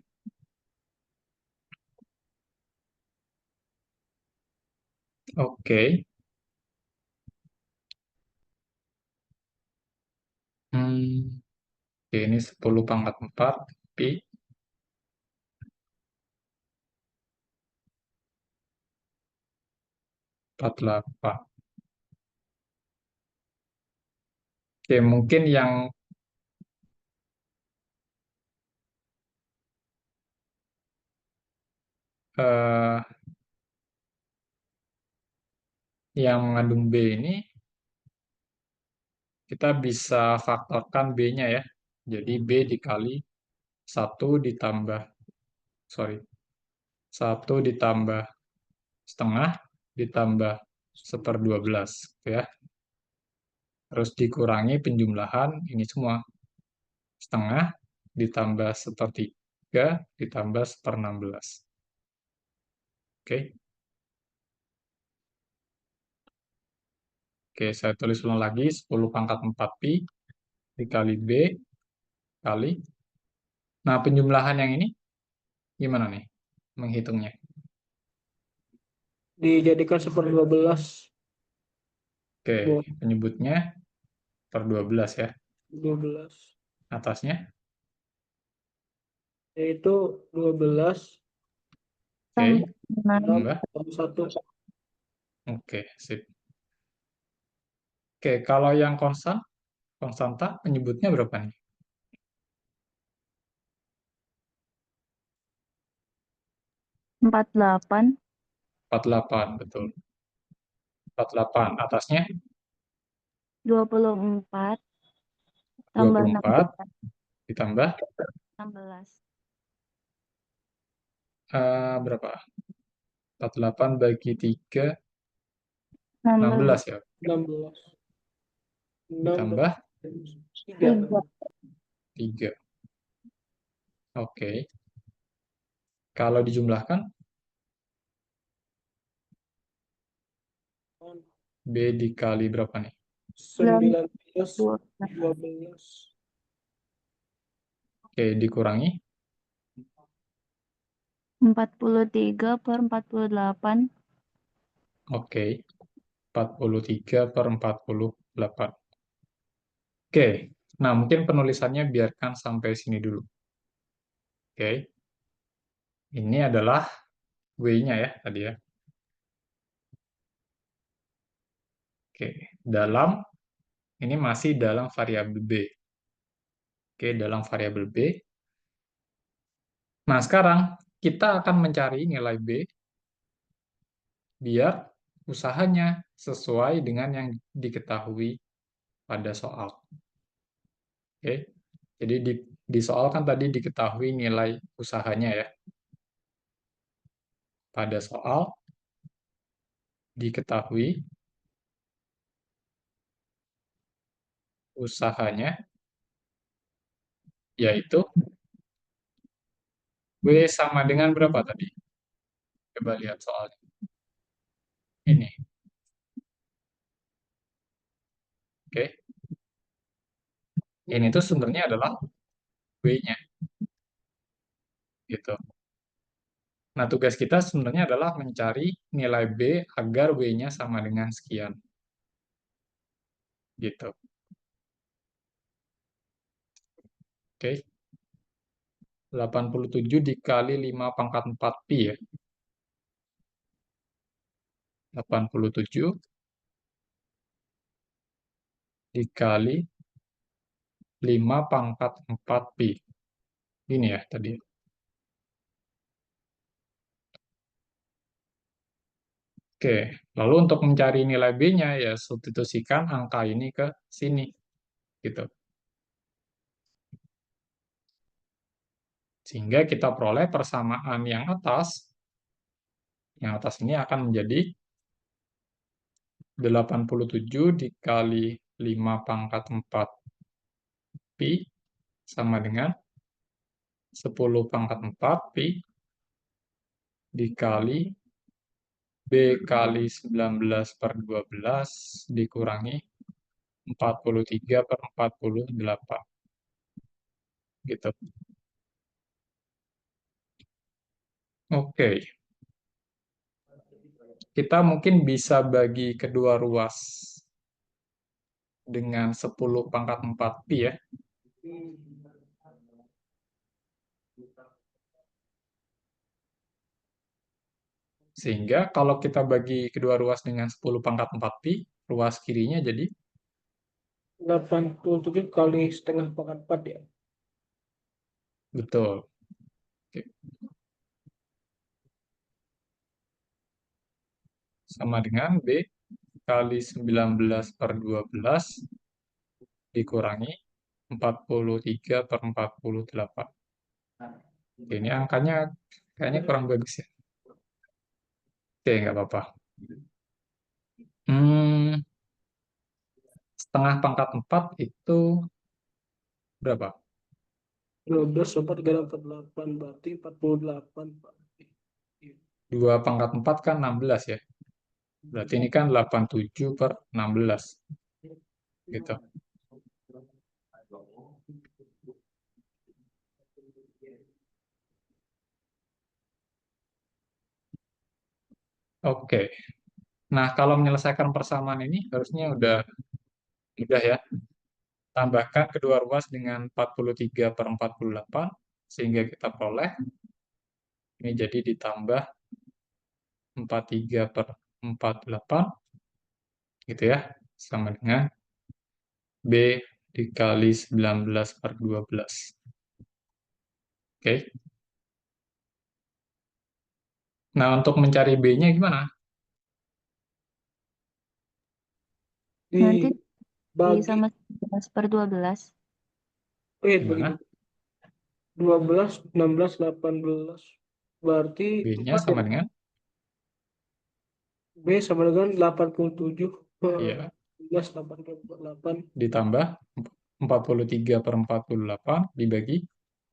Oke. Oke, ini 10/4 Pi 48. Oke, mungkin eh, yang mengandung B ini kita bisa faktorkan B-nya ya. Jadi B dikali 1 ditambah, sorry, 1 ditambah setengah ditambah 1/12 gitu ya. Terus dikurangi penjumlahan ini semua. Setengah ditambah 1/3 ditambah 1/16. Oke. Oke, saya tulis ulang lagi 10/4 Pi dikali B kali. Nah, penjumlahan yang ini gimana nih menghitungnya? dijadikan 1/12 Oke, bawah penyebutnya per 12 ya. 12 Atasnya. yaitu 12 Oke, Tambah 6. 6 tambah. tambah 1 Oke, sip. Oke, kalau yang konstanta penyebutnya berapa nih? 48. 48, betul. 48, atasnya 24 tambah 24, ditambah 16. berapa? 48 bagi 3, 16. 16 ya. 16. 6 Ditambah 3. 3. 3. Oke. Kalau dijumlahkan, B dikali berapa nih? 19, 12. 12. Oke, dikurangi 43 per 48. Oke, 43 per 48. Oke, nah mungkin penulisannya biarkan sampai sini dulu. Oke, ini adalah W-nya ya tadi ya. Oke, ini masih dalam variabel B. Oke, dalam variabel B. Nah, sekarang kita akan mencari nilai B biar usahanya sesuai dengan yang diketahui pada soal. Oke, jadi di soal kan tadi diketahui nilai usahanya ya. Pada soal diketahui usahanya yaitu W sama dengan berapa tadi? Coba lihat soalnya. Ini, oke. Ini tuh sebenarnya adalah W-nya, gitu. Nah, tugas kita sebenarnya adalah mencari nilai B agar W-nya sama dengan sekian, gitu. Oke. 87 dikali 5 pangkat 4 pi ya. 87 dikali 5 pangkat 4 pi. Ini ya tadi. Oke, lalu untuk mencari nilai B-nya ya substitusikan angka ini ke sini, gitu. Sehingga kita peroleh persamaan yang atas ini akan menjadi 87 dikali 5 pangkat 4 pi sama dengan 10 pangkat 4 pi dikali B kali 19 per 12 dikurangi 43 per 48. Gitu. Oke. Kita mungkin bisa bagi kedua ruas dengan 10 pangkat 4 pi ya. Sehingga kalau kita bagi kedua ruas dengan 10 pangkat 4 pi, ruas kirinya jadi 87 kali setengah pangkat 4 ya. betul. Oke. Sama dengan B kali 19 per 12 dikurangi 43 per 48. Oke, ini angkanya kayaknya kurang bagus ya. Oke, nggak apa-apa. Hmm, setengah pangkat 4 itu berapa? 12 dapat 48 berarti 48 Pak. 2 pangkat 4 kan 16 ya. Berarti ini kan 87 per 16. Gitu. Oke. Nah, kalau menyelesaikan persamaan ini harusnya udah mudah ya. Tambahkan kedua ruas dengan 43 per 48, sehingga kita peroleh ini jadi ditambah 43 per 48, gitu ya. sama dengan B dikali 19 per 12. Oke. Nah, untuk mencari B-nya gimana? Nanti dibagi Dibagi, sama 11 per 12. bagi Gimana? 12, 16, 18. Berarti B-nya 4 ya. sama dengan, B sama dengan 87. ya, 11, 88. ditambah 43 per 48 dibagi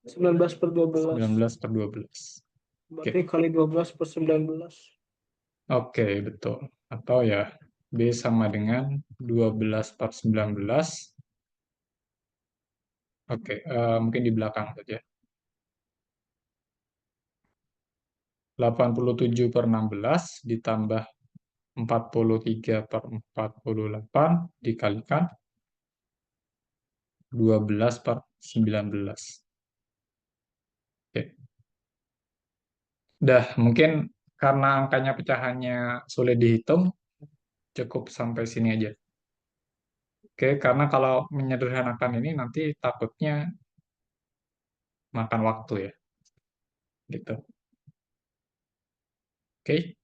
19 per 12. 19 per 12. Oke, Berarti kali 12 per 19. oke, betul. Atau ya, B sama dengan 12 per 19. Oke, mungkin di belakang saja. 87 per 16 ditambah 43 per 48 dikalikan 12 per 19. Oke. Dah, mungkin karena angkanya pecahannya sulit dihitung, cukup sampai sini aja. Oke, karena kalau menyederhanakan ini nanti takutnya makan waktu ya, gitu. Oke,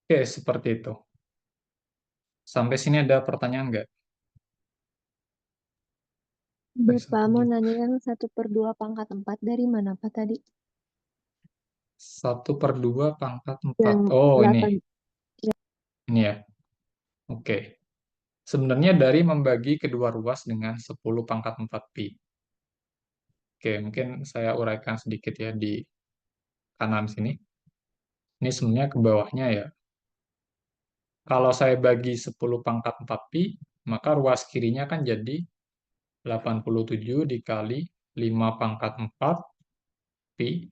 oke seperti itu. Sampai sini ada pertanyaan nggak? Bapak mau Satu nanya yang 1/2 pangkat 4 dari mana Pak tadi? 1/2 pangkat 4. Yang Oh, ini. 8. Ya, Ini ya. Oke. Sebenarnya dari membagi kedua ruas dengan 10 pangkat 4 pi. Oke, mungkin saya uraikan sedikit ya di kanan sini. Ini sebenarnya ke bawahnya ya. Kalau saya bagi 10 pangkat 4 pi, maka ruas kirinya kan jadi 87 dikali 5 pangkat 4 pi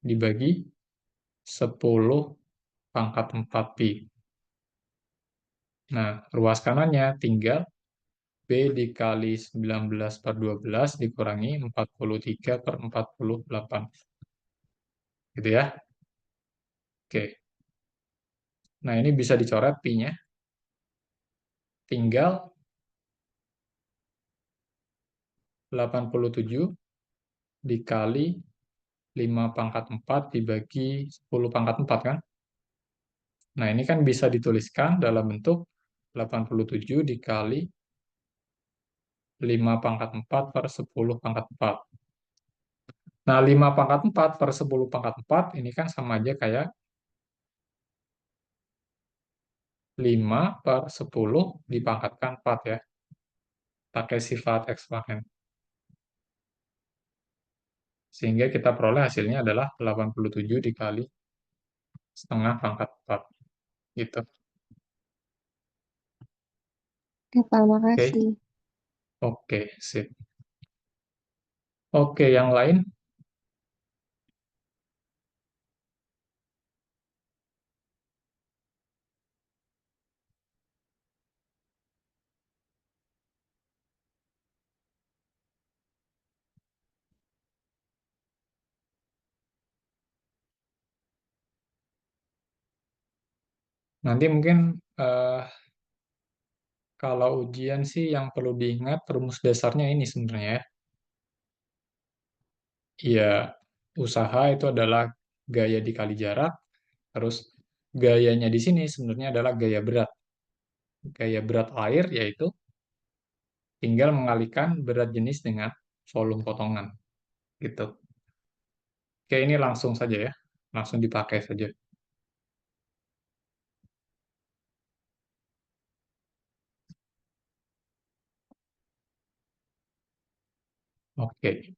dibagi 10 pangkat 4 pi. Nah, ruas kanannya tinggal B dikali 19 per 12 dikurangi 43 per 48. Gitu ya. Oke. Nah, ini bisa dicoret pi-nya. Tinggal 87 dikali 5 pangkat 4 dibagi 10 pangkat 4 kan? Nah, ini kan bisa dituliskan dalam bentuk 87 dikali 5 pangkat 4 per 10 pangkat 4. Nah, 5 pangkat 4 per 10 pangkat 4 ini kan sama aja kayak 5 per 10 dipangkatkan 4 ya, pakai sifat eksponen. Sehingga kita peroleh hasilnya adalah 87 dikali setengah pangkat 4. Gitu. Pak, Oke, makasih. oke, sip. Oke, yang lain? Nanti mungkin eh, kalau ujian sih yang perlu diingat rumus dasarnya ini sebenarnya ya. Iya, usaha itu adalah gaya dikali jarak, terus gayanya di sini sebenarnya adalah gaya berat. Gaya berat air yaitu tinggal mengalihkan berat jenis dengan volume potongan gitu. Oke, ini langsung saja ya. Langsung dipakai saja. Oke.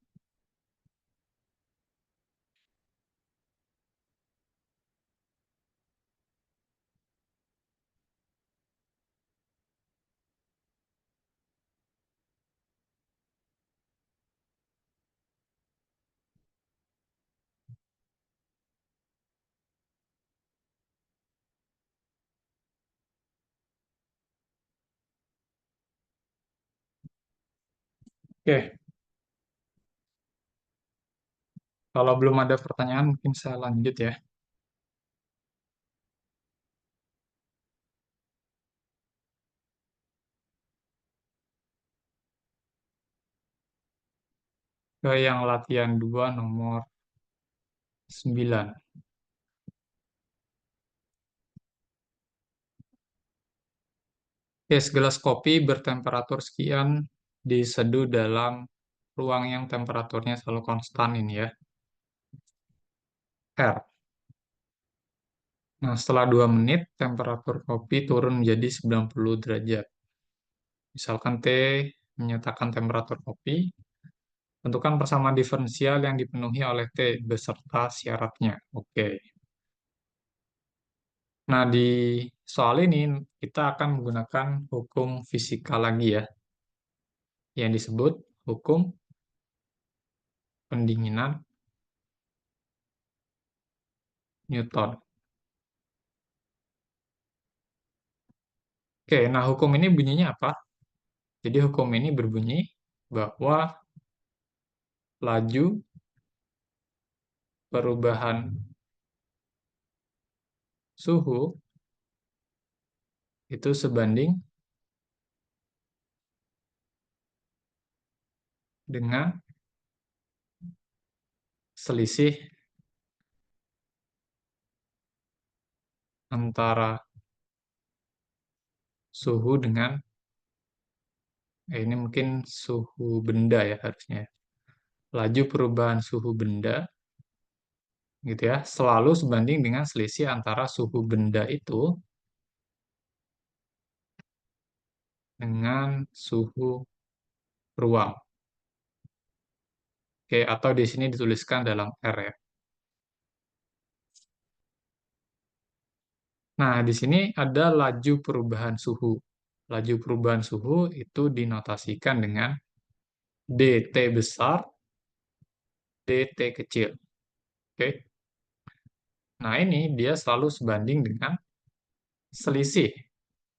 Oke, kalau belum ada pertanyaan mungkin saya lanjut ya. ke yang latihan 2 nomor 9. Oke, segelas kopi bertemperatur sekian diseduh dalam ruang yang temperaturnya selalu konstan ini ya, R. Nah, setelah 2 menit, temperatur kopi turun menjadi 90 derajat. Misalkan T menyatakan temperatur kopi, tentukan persamaan diferensial yang dipenuhi oleh T beserta syaratnya. Oke. Nah, di soal ini kita akan menggunakan hukum fisika lagi ya, yang disebut hukum pendinginan Newton. Oke, nah hukum ini bunyinya apa? Jadi hukum ini berbunyi bahwa laju perubahan suhu itu sebanding dengan selisih antara suhu dengan ini mungkin suhu benda ya harusnya. Laju perubahan suhu benda gitu ya, selalu sebanding dengan selisih antara suhu benda itu dengan suhu ruang. Oke, atau di sini dituliskan dalam R ya. Nah, di sini ada laju perubahan suhu. Laju perubahan suhu itu dinotasikan dengan dt besar, dt kecil. Oke. Nah, ini dia selalu sebanding dengan selisih.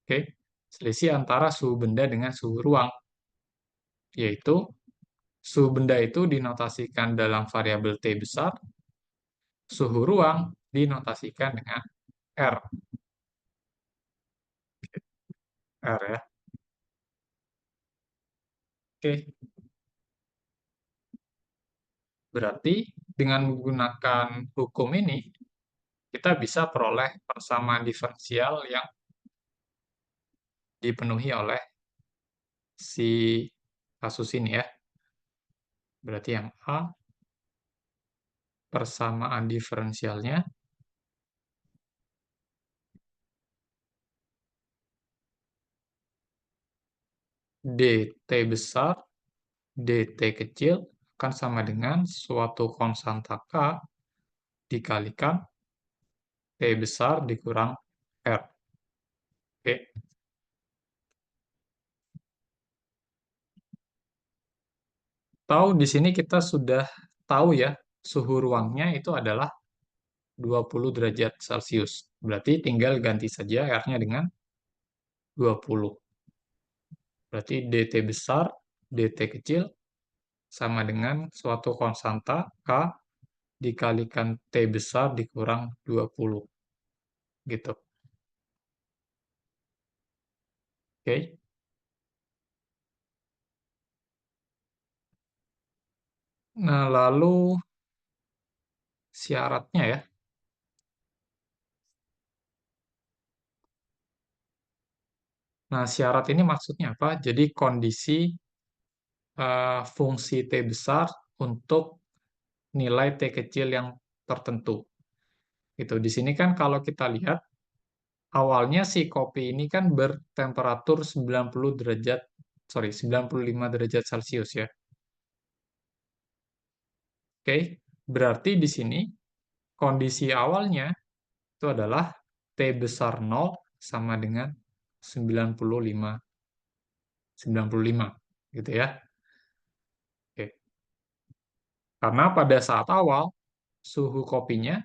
Oke. Selisih antara suhu benda dengan suhu ruang. Yaitu suhu benda itu dinotasikan dalam variabel T besar, suhu ruang dinotasikan dengan R. R ya. Oke. Berarti dengan menggunakan hukum ini, kita bisa peroleh persamaan diferensial yang dipenuhi oleh si kasus ini ya. Berarti yang A, persamaan diferensialnya dt besar, dt kecil akan sama dengan suatu konstanta K dikalikan T besar dikurang R. Oke. Tahu di sini kita sudah tahu ya, suhu ruangnya itu adalah 20 derajat Celcius. Berarti tinggal ganti saja R-nya dengan 20. Berarti dt besar, dt kecil sama dengan suatu konstanta K dikalikan T besar dikurang 20. Gitu. Oke. Nah, lalu syaratnya ya. Nah, syarat ini maksudnya apa? Jadi kondisi fungsi T besar untuk nilai T kecil yang tertentu. Gitu. Di sini kan kalau kita lihat, awalnya si kopi ini kan bertemperatur 90 derajat, sorry, 95 derajat Celcius ya. Oke, berarti di sini kondisi awalnya itu adalah T besar 0 sama dengan 95, 95 gitu ya. Oke. Karena pada saat awal suhu kopinya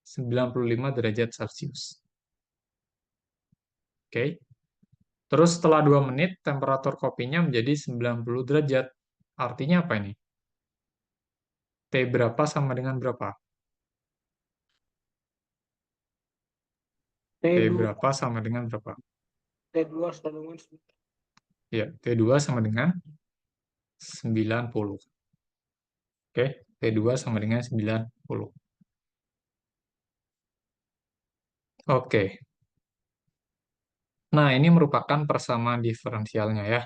95 derajat Celcius. Oke. Terus setelah 2 menit temperatur kopinya menjadi 90 derajat. Artinya apa ini? T berapa sama dengan berapa? T T2, berapa sama dengan berapa? T2 sama dengan Ya, T2 sama dengan 90. Oke, T2 sama dengan 90. Oke. Nah, ini merupakan persamaan diferensialnya ya.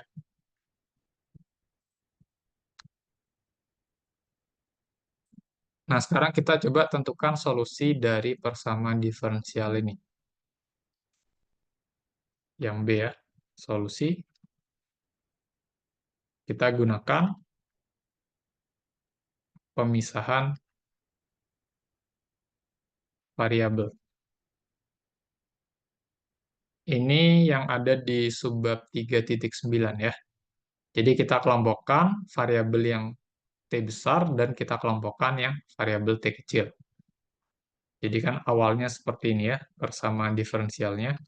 Nah, sekarang kita coba tentukan solusi dari persamaan diferensial ini. Yang B ya. Solusi, kita gunakan pemisahan variabel. Ini yang ada di subbab 3.9 ya. Jadi kita kelompokkan variabel yang T besar dan kita kelompokkan yang variabel T kecil. Jadi kan awalnya seperti ini ya, persamaan diferensialnya.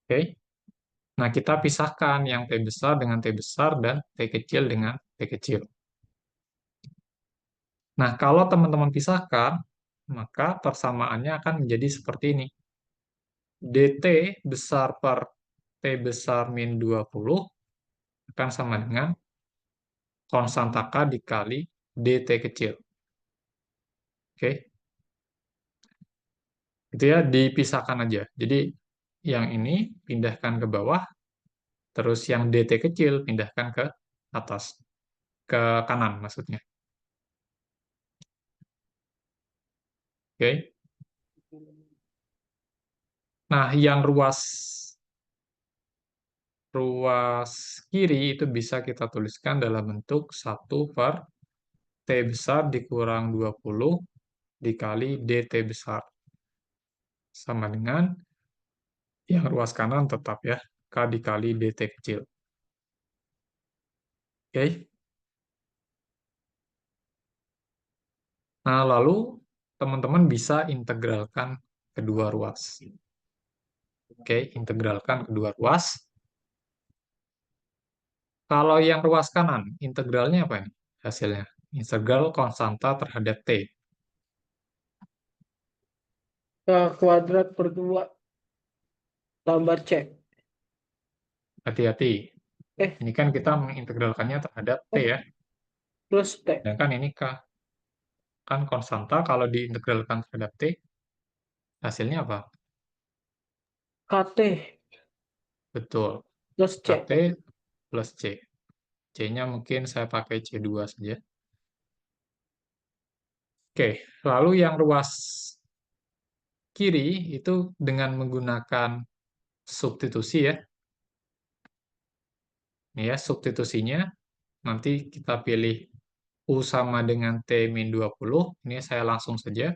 Oke. Nah, kita pisahkan yang T besar dengan T besar dan T kecil dengan T kecil. Nah, kalau teman-teman pisahkan, maka persamaannya akan menjadi seperti ini. dt besar per T besar min 20 akan sama dengan konstanta K dikali dt kecil. Oke, itu ya, dipisahkan aja. Jadi, yang ini pindahkan ke bawah, terus yang dt kecil pindahkan ke atas, ke kanan maksudnya. Oke. Nah, yang ruas kiri itu bisa kita tuliskan dalam bentuk 1 per T besar dikurang 20 dikali dt besar. Sama dengan yang ruas kanan tetap ya, K dikali dt kecil. Oke. Nah, lalu teman-teman bisa integralkan kedua ruas. Oke, integralkan kedua ruas. Kalau yang ruas kanan, integralnya apa ini hasilnya? Integral konstanta terhadap T. Kuadrat per 2 tambah C. Hati-hati. Eh, Ini kan kita mengintegralkannya terhadap T ya. plus T. Sedangkan ini K. Kan konstanta kalau diintegralkan terhadap T, hasilnya apa? KT Betul. plus C. KT plus C. C-nya mungkin saya pakai C2 saja. Oke, lalu yang ruas kiri itu dengan menggunakan substitusi ya. Ini ya, substitusinya nanti kita pilih U sama dengan T min 20. Ini saya langsung saja.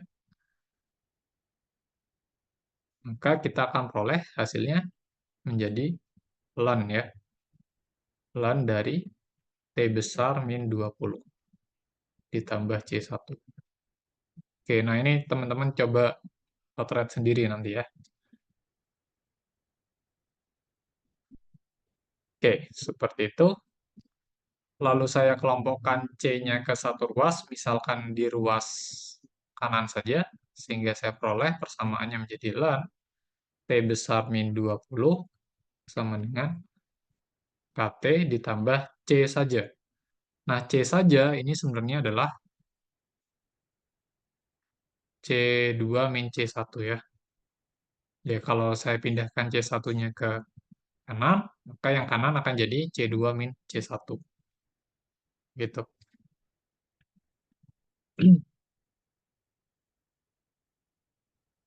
Maka kita akan peroleh hasilnya menjadi ln ya. Ln dari T besar min 20 ditambah C1. Oke, nah ini teman-teman coba potret sendiri nanti ya. Oke, seperti itu. Lalu saya kelompokkan C-nya ke satu ruas, misalkan di ruas kanan saja, sehingga saya peroleh persamaannya menjadi ln T besar min 20 sama dengan KT ditambah C saja. Nah, C saja ini sebenarnya adalah C2 min C1 ya. Ya, kalau saya pindahkan C1-nya ke kanan, maka yang kanan akan jadi C2 min C1. Gitu.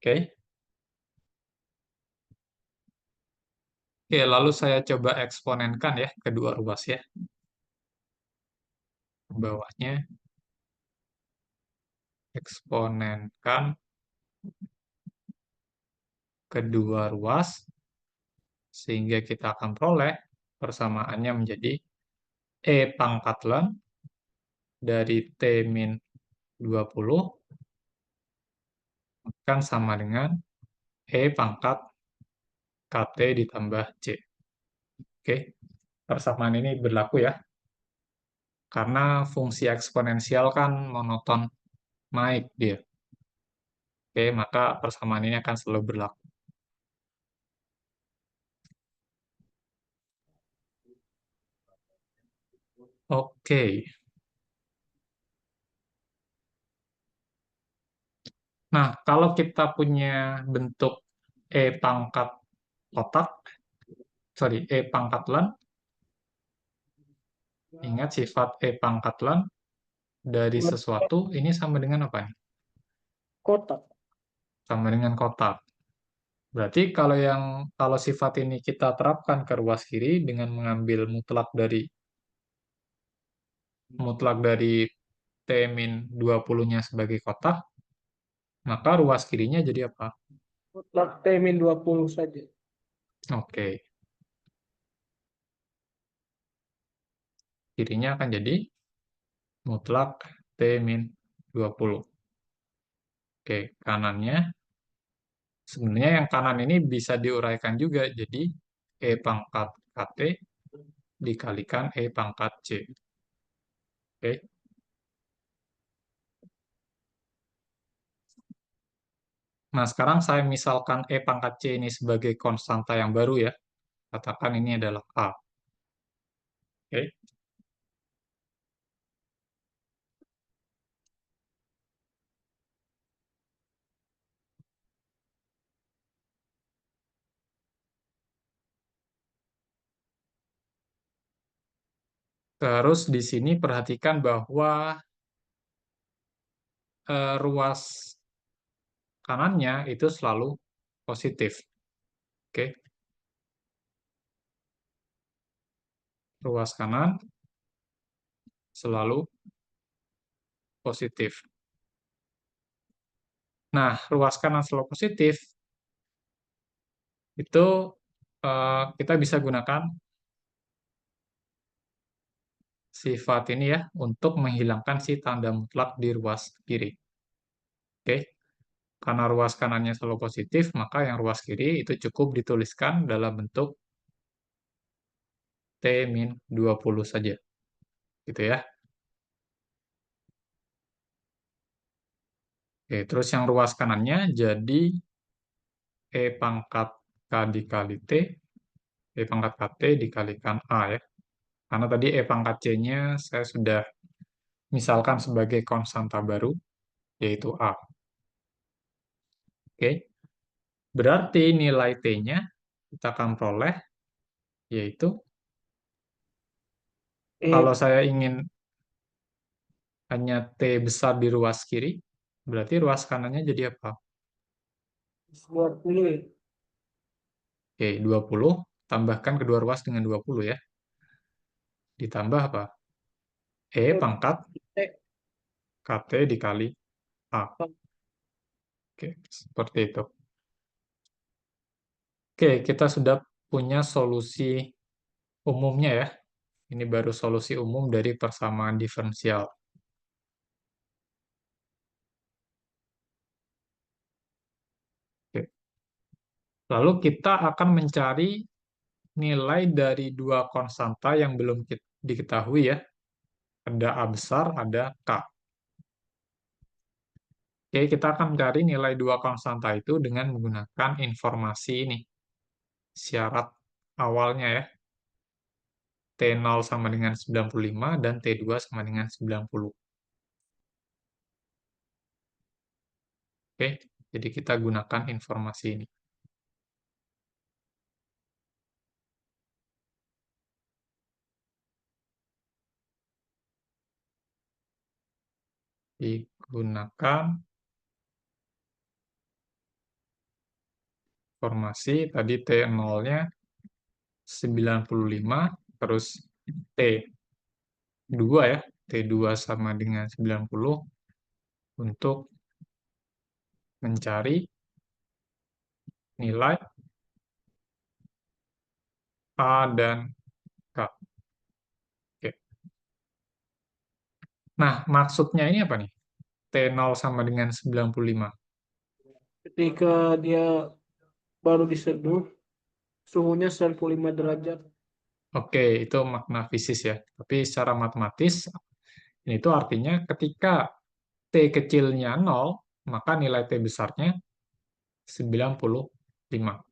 Oke. Oke, lalu saya coba eksponenkan ya kedua ruas ya. Bawahnya eksponenkan kedua ruas sehingga kita akan peroleh persamaannya menjadi E pangkat ln dari T min 20 akan sama dengan E pangkat KT ditambah C. Oke, persamaan ini berlaku ya, karena fungsi eksponensial kan monoton naik dia. Oke, maka persamaan ini akan selalu berlaku. Oke. Nah, kalau kita punya bentuk E pangkat kotak, sorry, E pangkat lan, ingat sifat E pangkat lan dari sesuatu ini sama dengan apa nih? Kotak. Sama dengan kotak. Berarti kalau sifat ini kita terapkan ke ruas kiri dengan mengambil mutlak dari T min 20-nya sebagai kotak, maka ruas kirinya jadi apa? Mutlak T-20 saja. Oke, kirinya akan jadi mutlak T min 20. Oke, kanannya sebenarnya yang kanan ini bisa diuraikan juga jadi E pangkat KT dikalikan E pangkat C. Oke. Nah, sekarang saya misalkan E pangkat C ini sebagai konstanta yang baru ya. Katakan ini adalah A. Oke. Terus di sini perhatikan bahwa ruas kanannya itu selalu positif. Oke. Ruas kanan selalu positif. Nah, ruas kanan selalu positif itu kita bisa gunakan sifat ini ya untuk menghilangkan si tanda mutlak di ruas kiri. Oke. Karena ruas kanannya selalu positif, maka yang ruas kiri itu cukup dituliskan dalam bentuk T-20 saja. Gitu ya. Oke, terus yang ruas kanannya jadi E pangkat K dikali T, E pangkat KT dikalikan A ya. Karena tadi E pangkat C-nya saya sudah misalkan sebagai konstanta baru, yaitu A. Oke, berarti nilai T-nya kita akan peroleh, yaitu kalau Eh, saya ingin hanya T besar di ruas kiri, berarti ruas kanannya jadi apa? 20 ya. Oke, 20, tambahkan kedua ruas dengan 20 ya. Ditambah apa? E Eh, pangkat eh, KT dikali A. Oke, seperti itu. Oke, kita sudah punya solusi umumnya ya. Ini baru solusi umum dari persamaan diferensial. Oke. Lalu kita akan mencari nilai dari dua konstanta yang belum diketahui ya. Ada A besar, ada K. Oke, kita akan mencari nilai dua konstanta itu dengan menggunakan informasi ini. Syarat awalnya ya. T0 sama dengan 95 dan T2 sama dengan 90. Oke, jadi kita gunakan informasi ini. Digunakan informasi tadi T0-nya 95, terus T2 ya, T2 sama dengan 90 untuk mencari nilai A dan K. Oke. Nah, maksudnya ini apa nih? T0 sama dengan 95. ketika dia baru diseduh, suhunya 95 derajat. Oke, itu makna fisis ya. Tapi secara matematis, ini itu artinya ketika T kecilnya 0, maka nilai T besarnya 95.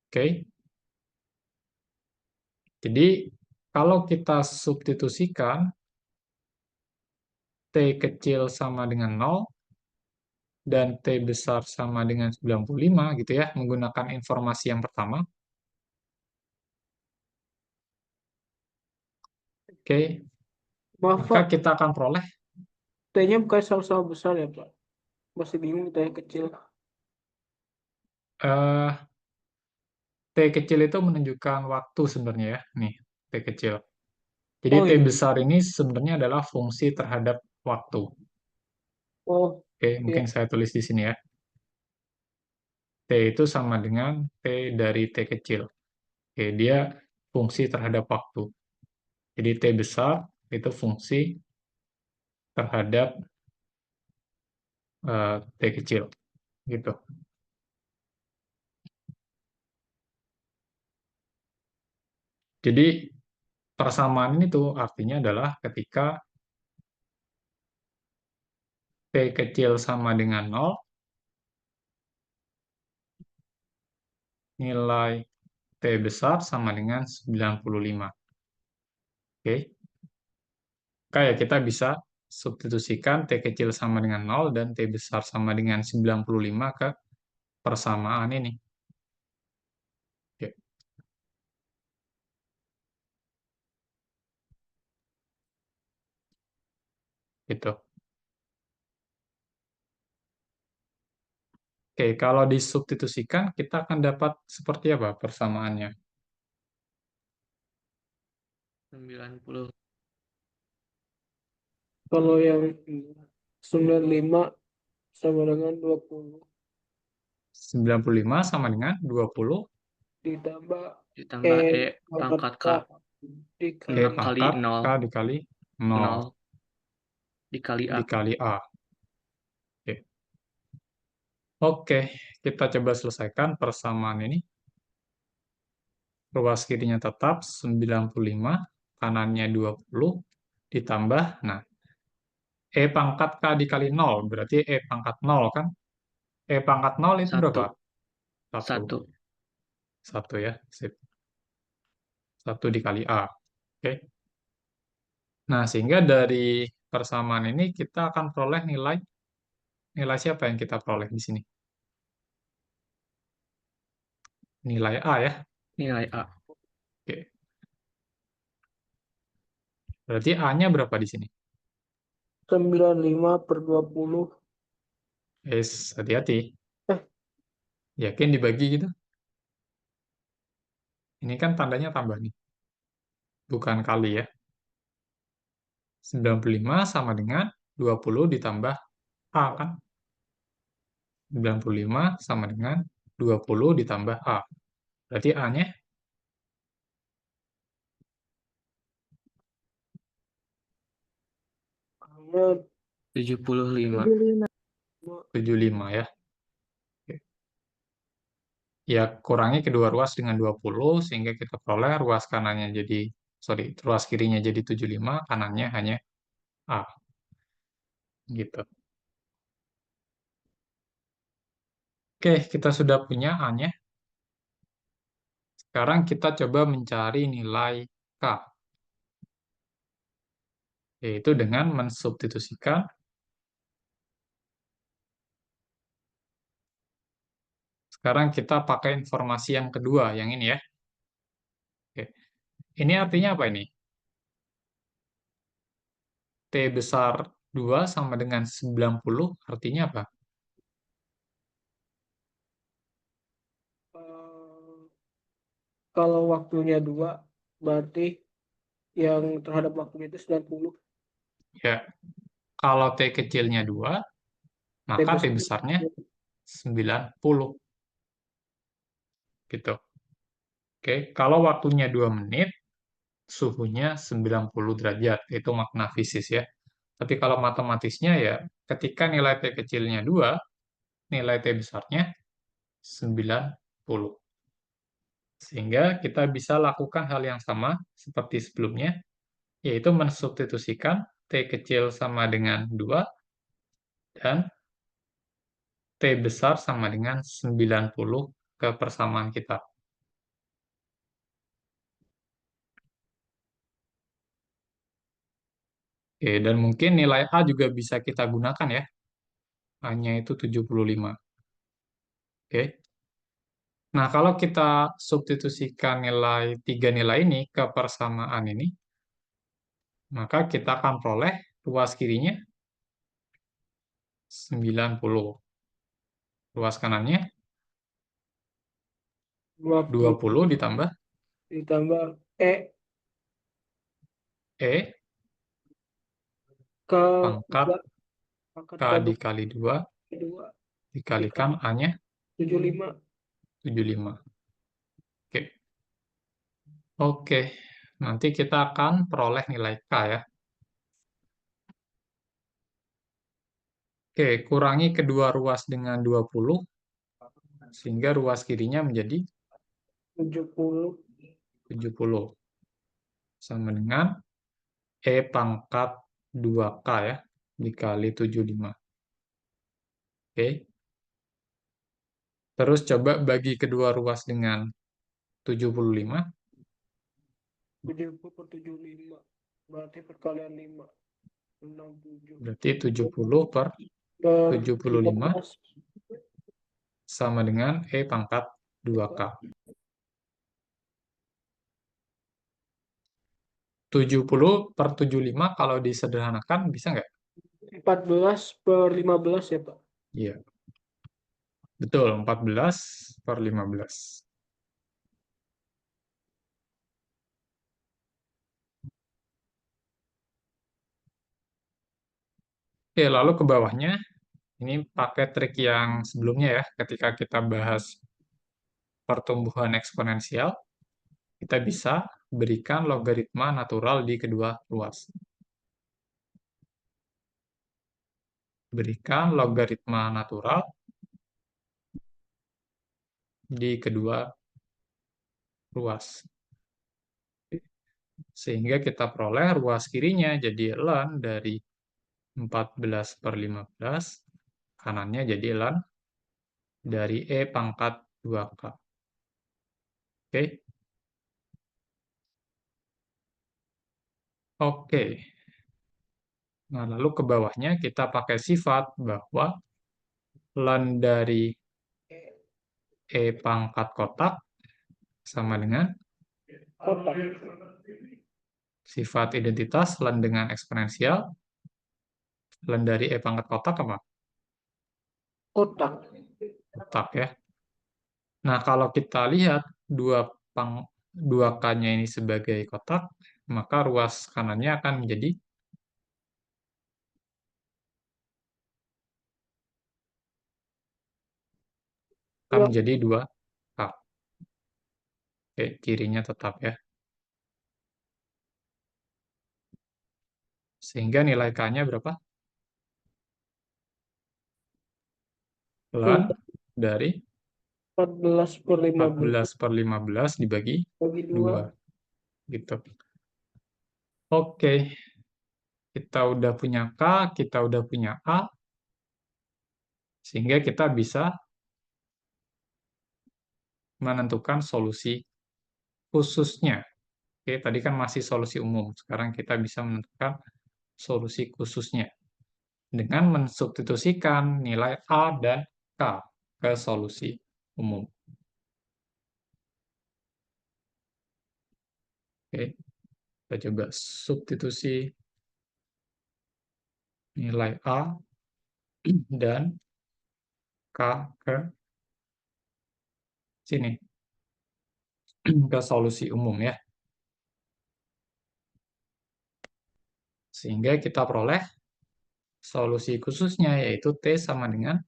Oke, jadi Kalau kita substitusikan T kecil sama dengan 0 dan T besar sama dengan 95 gitu ya, menggunakan informasi yang pertama. Oke, Maaf maka Pak, kita akan peroleh T-nya bukan sama-sama besar ya Pak? Masih bingung T yang kecil. eh, T kecil itu menunjukkan waktu sebenarnya ya, nih T kecil. Jadi Oh T iya. besar ini sebenarnya adalah fungsi terhadap waktu. Oh Oke, iya. mungkin saya tulis di sini ya. T itu sama dengan T dari T kecil. Oke, dia fungsi terhadap waktu. Jadi T besar itu fungsi terhadap T kecil gitu. Jadi persamaan ini tuh artinya adalah ketika T kecil sama dengan 0, nilai T besar sama dengan 95. Oke, kayak kita bisa substitusikan T kecil sama dengan 0 dan T besar sama dengan 95 ke persamaan ini. Oke, gitu. Oke, kalau disubstitusikan, kita akan dapat seperti apa persamaannya? 90. Kalau yang 95 sama dengan 20 95 sama dengan 20 ditambah Ditambah E E pangkat pangkat K K. dikali 6 kali pangkat K 0. dikali 0 0 dikali A. dikali A. Oke. Oke, kita coba selesaikan persamaan ini. Ruas kirinya tetap 95, kanannya 20, ditambah, nah, E pangkat K dikali 0, berarti E pangkat 0 kan? E pangkat 0 itu berapa? 1. 1. 1. 1 ya, sip. 1 dikali A. Oke. Nah, sehingga dari persamaan ini kita akan peroleh nilai, nilai siapa yang kita peroleh di sini? Nilai A ya. Nilai A. Oke. Berarti A-nya berapa di sini? 95 per 20. Hati-hati. Eh, Yakin dibagi gitu? Ini kan tandanya tambah nih. Bukan kali ya. 95 sama dengan 20 ditambah A kan? 95 sama dengan 20 ditambah A. Berarti A-nya hanya 75. 75. 75 ya. Oke. Ya, kurangi kedua ruas dengan 20, sehingga kita peroleh ruas kanannya jadi, sorry, ruas kirinya jadi 75, kanannya hanya A. Gitu. Oke, kita sudah punya A-nya. Sekarang kita coba mencari nilai K, yaitu dengan mensubstitusikan. Sekarang kita pakai informasi yang kedua, yang ini ya. Oke. Ini artinya apa ini? T besar 2 sama dengan 90, artinya apa? eh, kalau waktunya 2 berarti yang terhadap waktunya itu 90. Ya, kalau T kecilnya 2, T maka T besar besarnya 90. Gitu. Oke, kalau waktunya 2 menit, suhunya 90 derajat. Itu makna fisis ya. Tapi kalau matematisnya ya, ketika nilai T kecilnya 2, nilai T besarnya 90. Sehingga kita bisa lakukan hal yang sama seperti sebelumnya, yaitu mensubstitusikan T kecil sama dengan 2 dan T besar sama dengan 90 ke persamaan kita. Oke, dan mungkin nilai A juga bisa kita gunakan ya. A-nya itu 75. Oke. Nah, kalau kita substitusikan tiga nilai ini ke persamaan ini, maka kita akan peroleh ruas kirinya 90. Ruas kanannya 20 20 ditambah ditambah E ke pangkat pangkat K kedua dikali 2 kedua dikalikan dikali A-nya 75. 75. Oke. Oke. Nanti kita akan peroleh nilai K ya. Oke, kurangi kedua ruas dengan 20, sehingga ruas kirinya menjadi 70 70. Sama dengan E pangkat 2K ya, dikali 75. Oke. Terus coba bagi kedua ruas dengan 75, 70 per 75 berarti perkalian 5 67 berarti 70 per per 75 15 sama dengan E pangkat 2K. 70 per 75 kalau disederhanakan bisa nggak? 14 per 15 ya Pak. Iya, betul. 14 per 15. Oke, lalu ke bawahnya, ini pakai trik yang sebelumnya ya, ketika kita bahas pertumbuhan eksponensial, kita bisa berikan logaritma natural di kedua ruas. Berikan logaritma natural di kedua ruas. Sehingga kita peroleh ruas kirinya jadi ln dari 14 per 15, kanannya jadi ln dari E pangkat 2K. Oke? Oke. Nah, lalu ke bawahnya kita pakai sifat bahwa ln dari E pangkat kotak sama dengan Kotak. sifat identitas ln dengan eksponensial. Ln dari E pangkat kotak apa? Kotak. Kotak ya. Nah, kalau kita lihat dua K-nya ini sebagai kotak, maka ruas kanannya akan menjadi Dua 2K. Oke, kirinya tetap ya. Sehingga nilai K-nya berapa? Ln dari 14 per 15 14 per 15 dibagi bagi 2 2. Gitu. Oke, kita udah punya K, kita udah punya A, sehingga kita bisa menentukan solusi khususnya. Oke, tadi kan masih solusi umum. Sekarang kita bisa menentukan solusi khususnya dengan mensubstitusikan nilai A dan K ke solusi umum. Oke, kita coba substitusi nilai A dan K ke sini, ke solusi umum ya. Sehingga kita peroleh solusi khususnya yaitu T sama dengan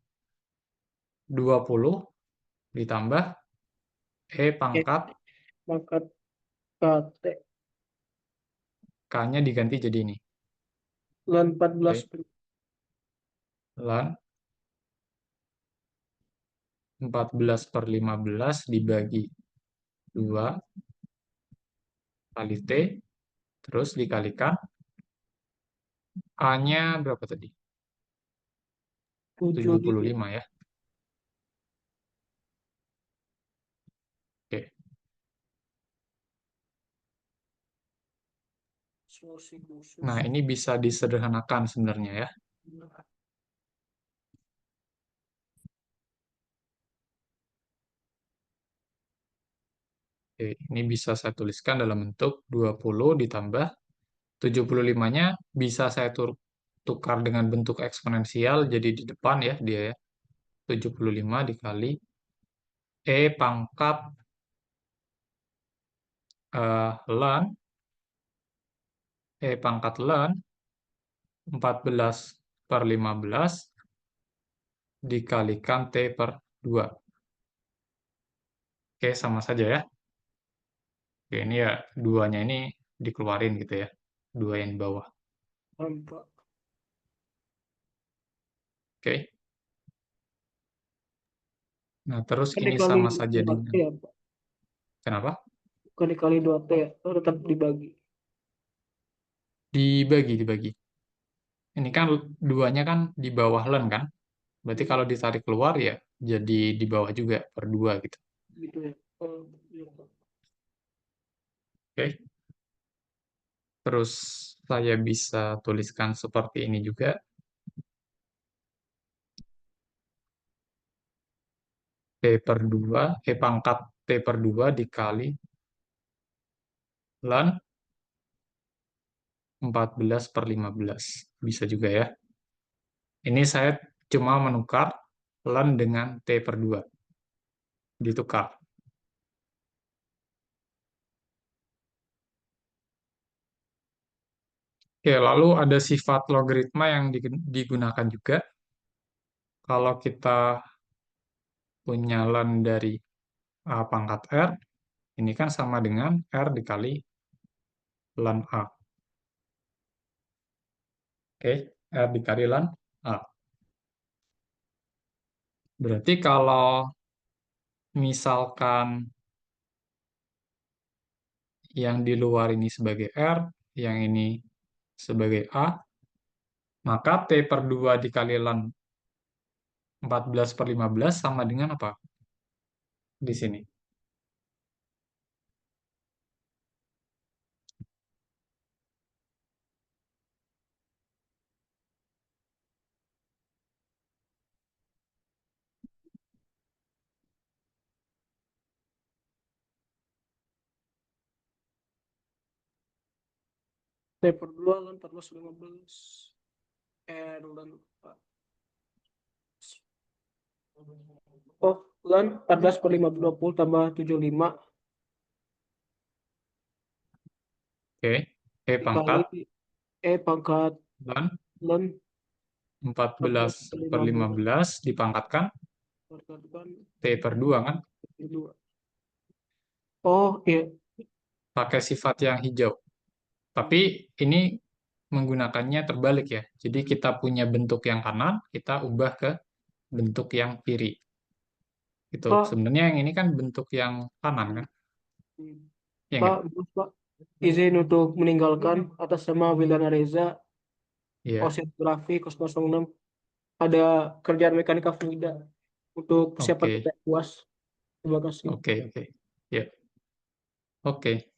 20 ditambah E pangkat pangkat KT K-nya diganti jadi ini. ln 14 Oke. Ln 14 per 15 dibagi 2 kali T, terus dikalikan A-nya berapa tadi? 75 ya. Oke. Solusi khusus. Nah, ini bisa disederhanakan sebenarnya ya. Oke, ini bisa saya tuliskan dalam bentuk 20 ditambah 75-nya bisa saya tukar dengan bentuk eksponensial, jadi di depan ya dia ya. 75 dikali E pangkat ln E pangkat ln 14 per 15 dikalikan T per 2. Oke, sama saja ya. Oke, ini ya duanya ini dikeluarin gitu ya. Dua yang di bawah. Pak. Oke. Nah, terus Kan ini dikali sama saja 2T dengan... ya, Pak. Kenapa? Bukan dikali 2T ya. Oh, tetap dibagi. Dibagi. Ini kan duanya kan di bawah ln kan? Berarti kalau ditarik keluar ya jadi di bawah juga per 2 gitu. Gitu ya. Oh, iya, Pak. Oke. Terus saya bisa tuliskan seperti ini juga. T per 2, E pangkat T per 2 dikali ln 14 per 15. Bisa juga ya. Ini saya cuma menukar ln dengan T per 2. Ditukar. Oke, lalu ada sifat logaritma yang digunakan juga. Kalau kita punya ln dari A pangkat R, ini kan sama dengan R dikali ln A. Oke, R dikali ln A. Berarti kalau misalkan yang di luar ini sebagai R, yang ini sebagai A, maka T per 2 dikali ln 14 per 15 sama dengan apa? Di sini. T per 2 kan 14 15. R dan Pak. Oh, lan 14 per 5, 20 tambah 75 Oke, E dikali pangkat E pangkat ln lan 14 14 per per 15 15 dipangkatkan dikalikan T per 2 kan? 2. Oh, iya. Pakai sifat yang hijau. Tapi ini menggunakannya terbalik ya. Jadi kita punya bentuk yang kanan, kita ubah ke bentuk yang kiri. Itu Pak, sebenarnya yang ini kan bentuk yang kanan kan? Ya Pak, enggak? Pak, izin untuk meninggalkan atas nama Wildana Reza, Iya. Oceanografi 006. Ada kerjaan mekanika fluida untuk persiapan Oke. kita UAS. Terima kasih. Oke. Ya. Oke.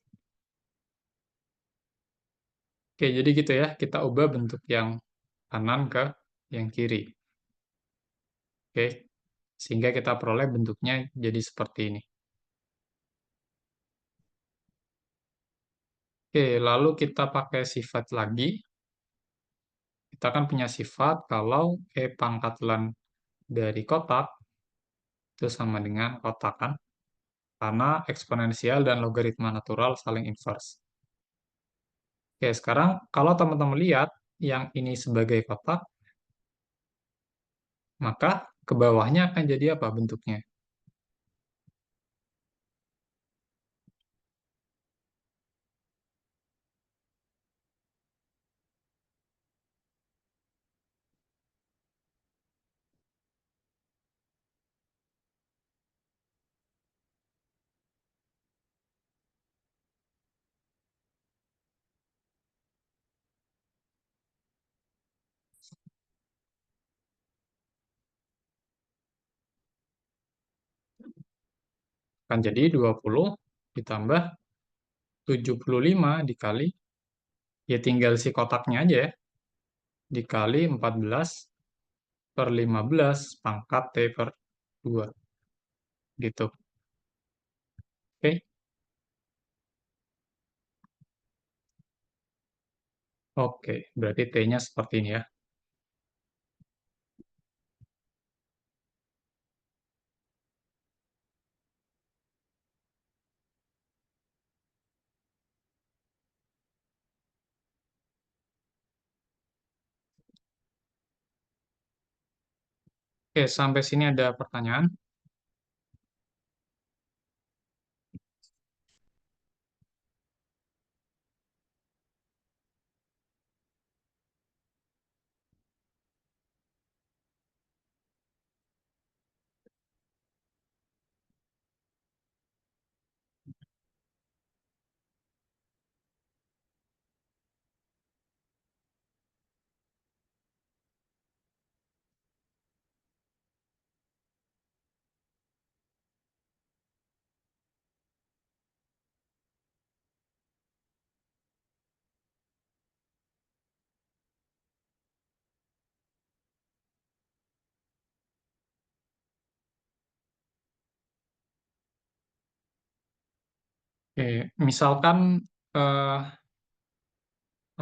Oke, jadi gitu ya. Kita ubah bentuk yang kanan ke yang kiri. Oke. Sehingga kita peroleh bentuknya jadi seperti ini. Oke, lalu kita pakai sifat lagi. Kita kan punya sifat kalau E pangkat ln dari kotak itu sama dengan kotak kan? Karena eksponensial dan logaritma natural saling inverse. Oke, sekarang kalau teman-teman lihat yang ini sebagai kotak, maka ke bawahnya akan jadi apa bentuknya? Akan jadi 20 ditambah 75 dikali Ya tinggal si kotaknya aja ya. Dikali 14/15 pangkat T per 2. Gitu. Oke. Oke, berarti T-nya seperti ini ya. Oke, sampai sini ada pertanyaan? Oke, misalkan eh,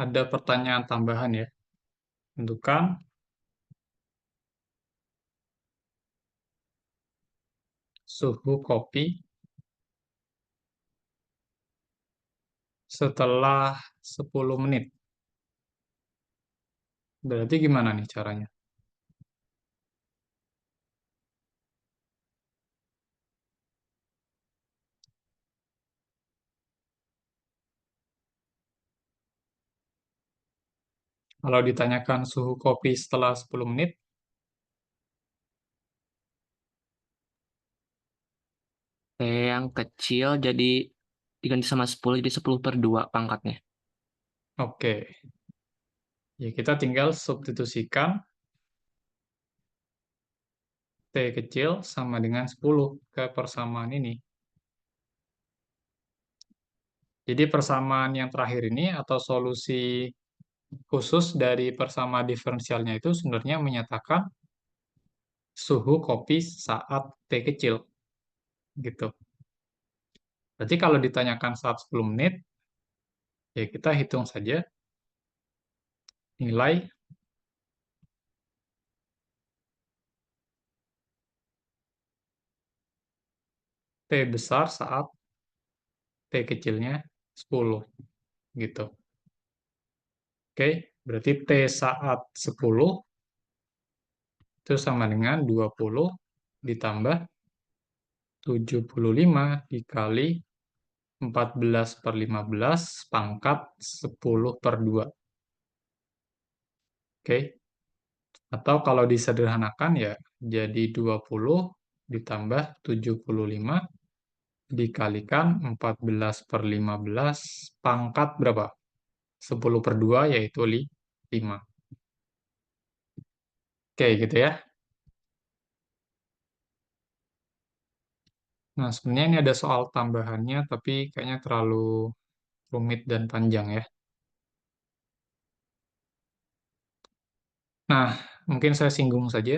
ada pertanyaan tambahan ya. Tentukan suhu kopi setelah 10 menit. Berarti gimana nih caranya? Kalau ditanyakan suhu kopi setelah 10 menit, T yang kecil jadi diganti sama 10 jadi 10/2 pangkatnya. oke. Ya kita tinggal substitusikan T kecil sama dengan 10 ke persamaan ini. Jadi persamaan yang terakhir ini atau solusi khusus dari persamaan diferensialnya itu sebenarnya menyatakan suhu kopi saat T kecil gitu. Berarti kalau ditanyakan saat 10 menit, ya kita hitung saja nilai T besar saat T kecilnya 10 gitu. Oke, berarti T saat 10 itu sama dengan 20 ditambah 75 dikali 14/15 pangkat 10/2. Oke, atau kalau disederhanakan ya jadi 20 ditambah 75 dikalikan 14/15 pangkat berapa? 10/2 yaitu 5. Oke, gitu ya. Nah, sebenarnya ini ada soal tambahannya, tapi kayaknya terlalu rumit dan panjang ya. Nah, mungkin saya singgung saja.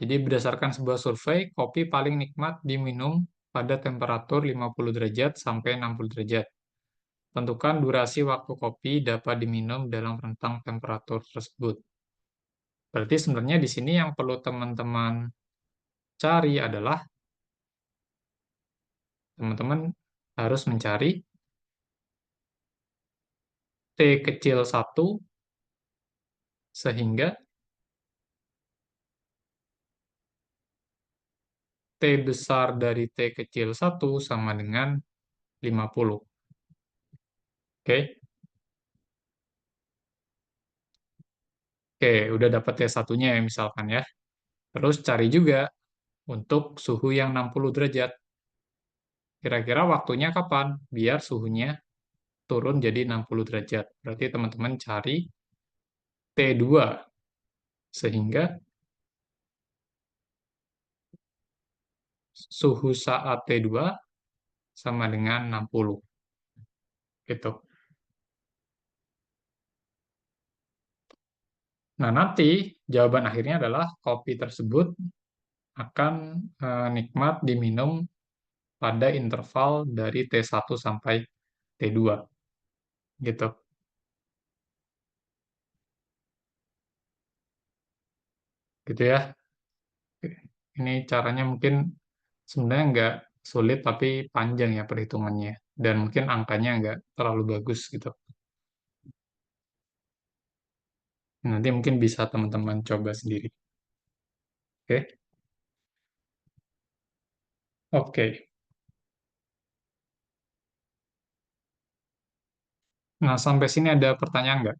Jadi berdasarkan sebuah survei, kopi paling nikmat diminum pada temperatur 50 derajat sampai 60 derajat. Tentukan durasi waktu kopi dapat diminum dalam rentang temperatur tersebut. Berarti sebenarnya di sini yang perlu teman-teman cari adalah teman-teman harus mencari T kecil 1 sehingga T besar dari T kecil 1 sama dengan 50. Oke. Oke, udah dapat T1-nya ya misalkan ya. Terus cari juga untuk suhu yang 60 derajat. Kira-kira waktunya kapan? Biar suhunya turun jadi 60 derajat. Berarti teman-teman cari T2 sehingga suhu saat T2 sama dengan 60. Gitu. Nah, nanti jawaban akhirnya adalah kopi tersebut akan nikmat diminum pada interval dari T1 sampai T2 gitu. Gitu ya. Ini caranya mungkin sebenarnya nggak sulit tapi panjang ya perhitungannya. Dan mungkin angkanya nggak terlalu bagus gitu. Nanti mungkin bisa teman-teman coba sendiri. Oke? Oke. Nah, sampai sini ada pertanyaan nggak?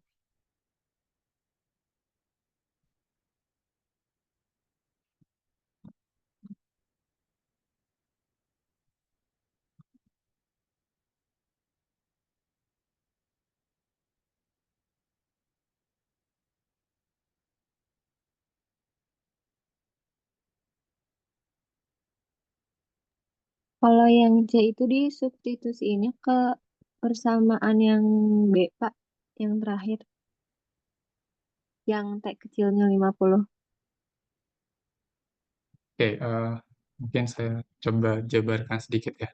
Kalau yang C itu disubstitusiinnya ke persamaan yang B, Pak. Yang terakhir. Yang T kecilnya 50. Oke, mungkin saya coba jabarkan sedikit ya.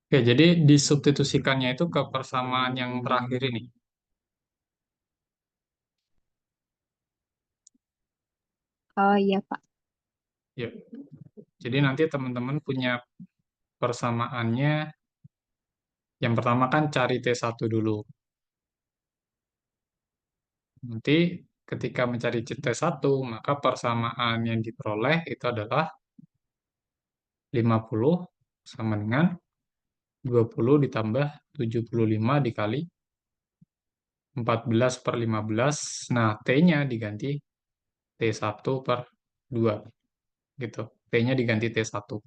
Oke, jadi disubstitusikannya itu ke persamaan yang terakhir ini. Oh iya, Pak. Ya. Jadi nanti teman-teman punya persamaannya. Yang pertama kan cari T1 dulu. Nanti ketika mencari T1, maka persamaan yang diperoleh itu adalah 50 sama dengan 20 ditambah 75 dikali 14/15. Nah, T-nya diganti T1/2 gitu. T-nya diganti T1.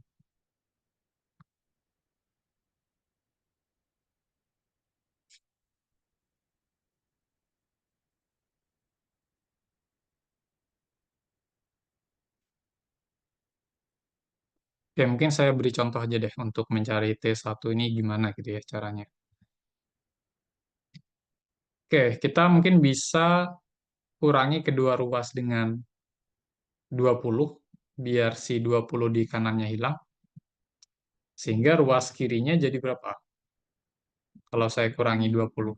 Oke, mungkin saya beri contoh aja deh untuk mencari T1 ini gimana gitu ya caranya. Oke, kita mungkin bisa kurangi kedua ruas dengan 20 biar si 20 di kanannya hilang. Sehingga ruas kirinya jadi berapa? Kalau saya kurangi 20.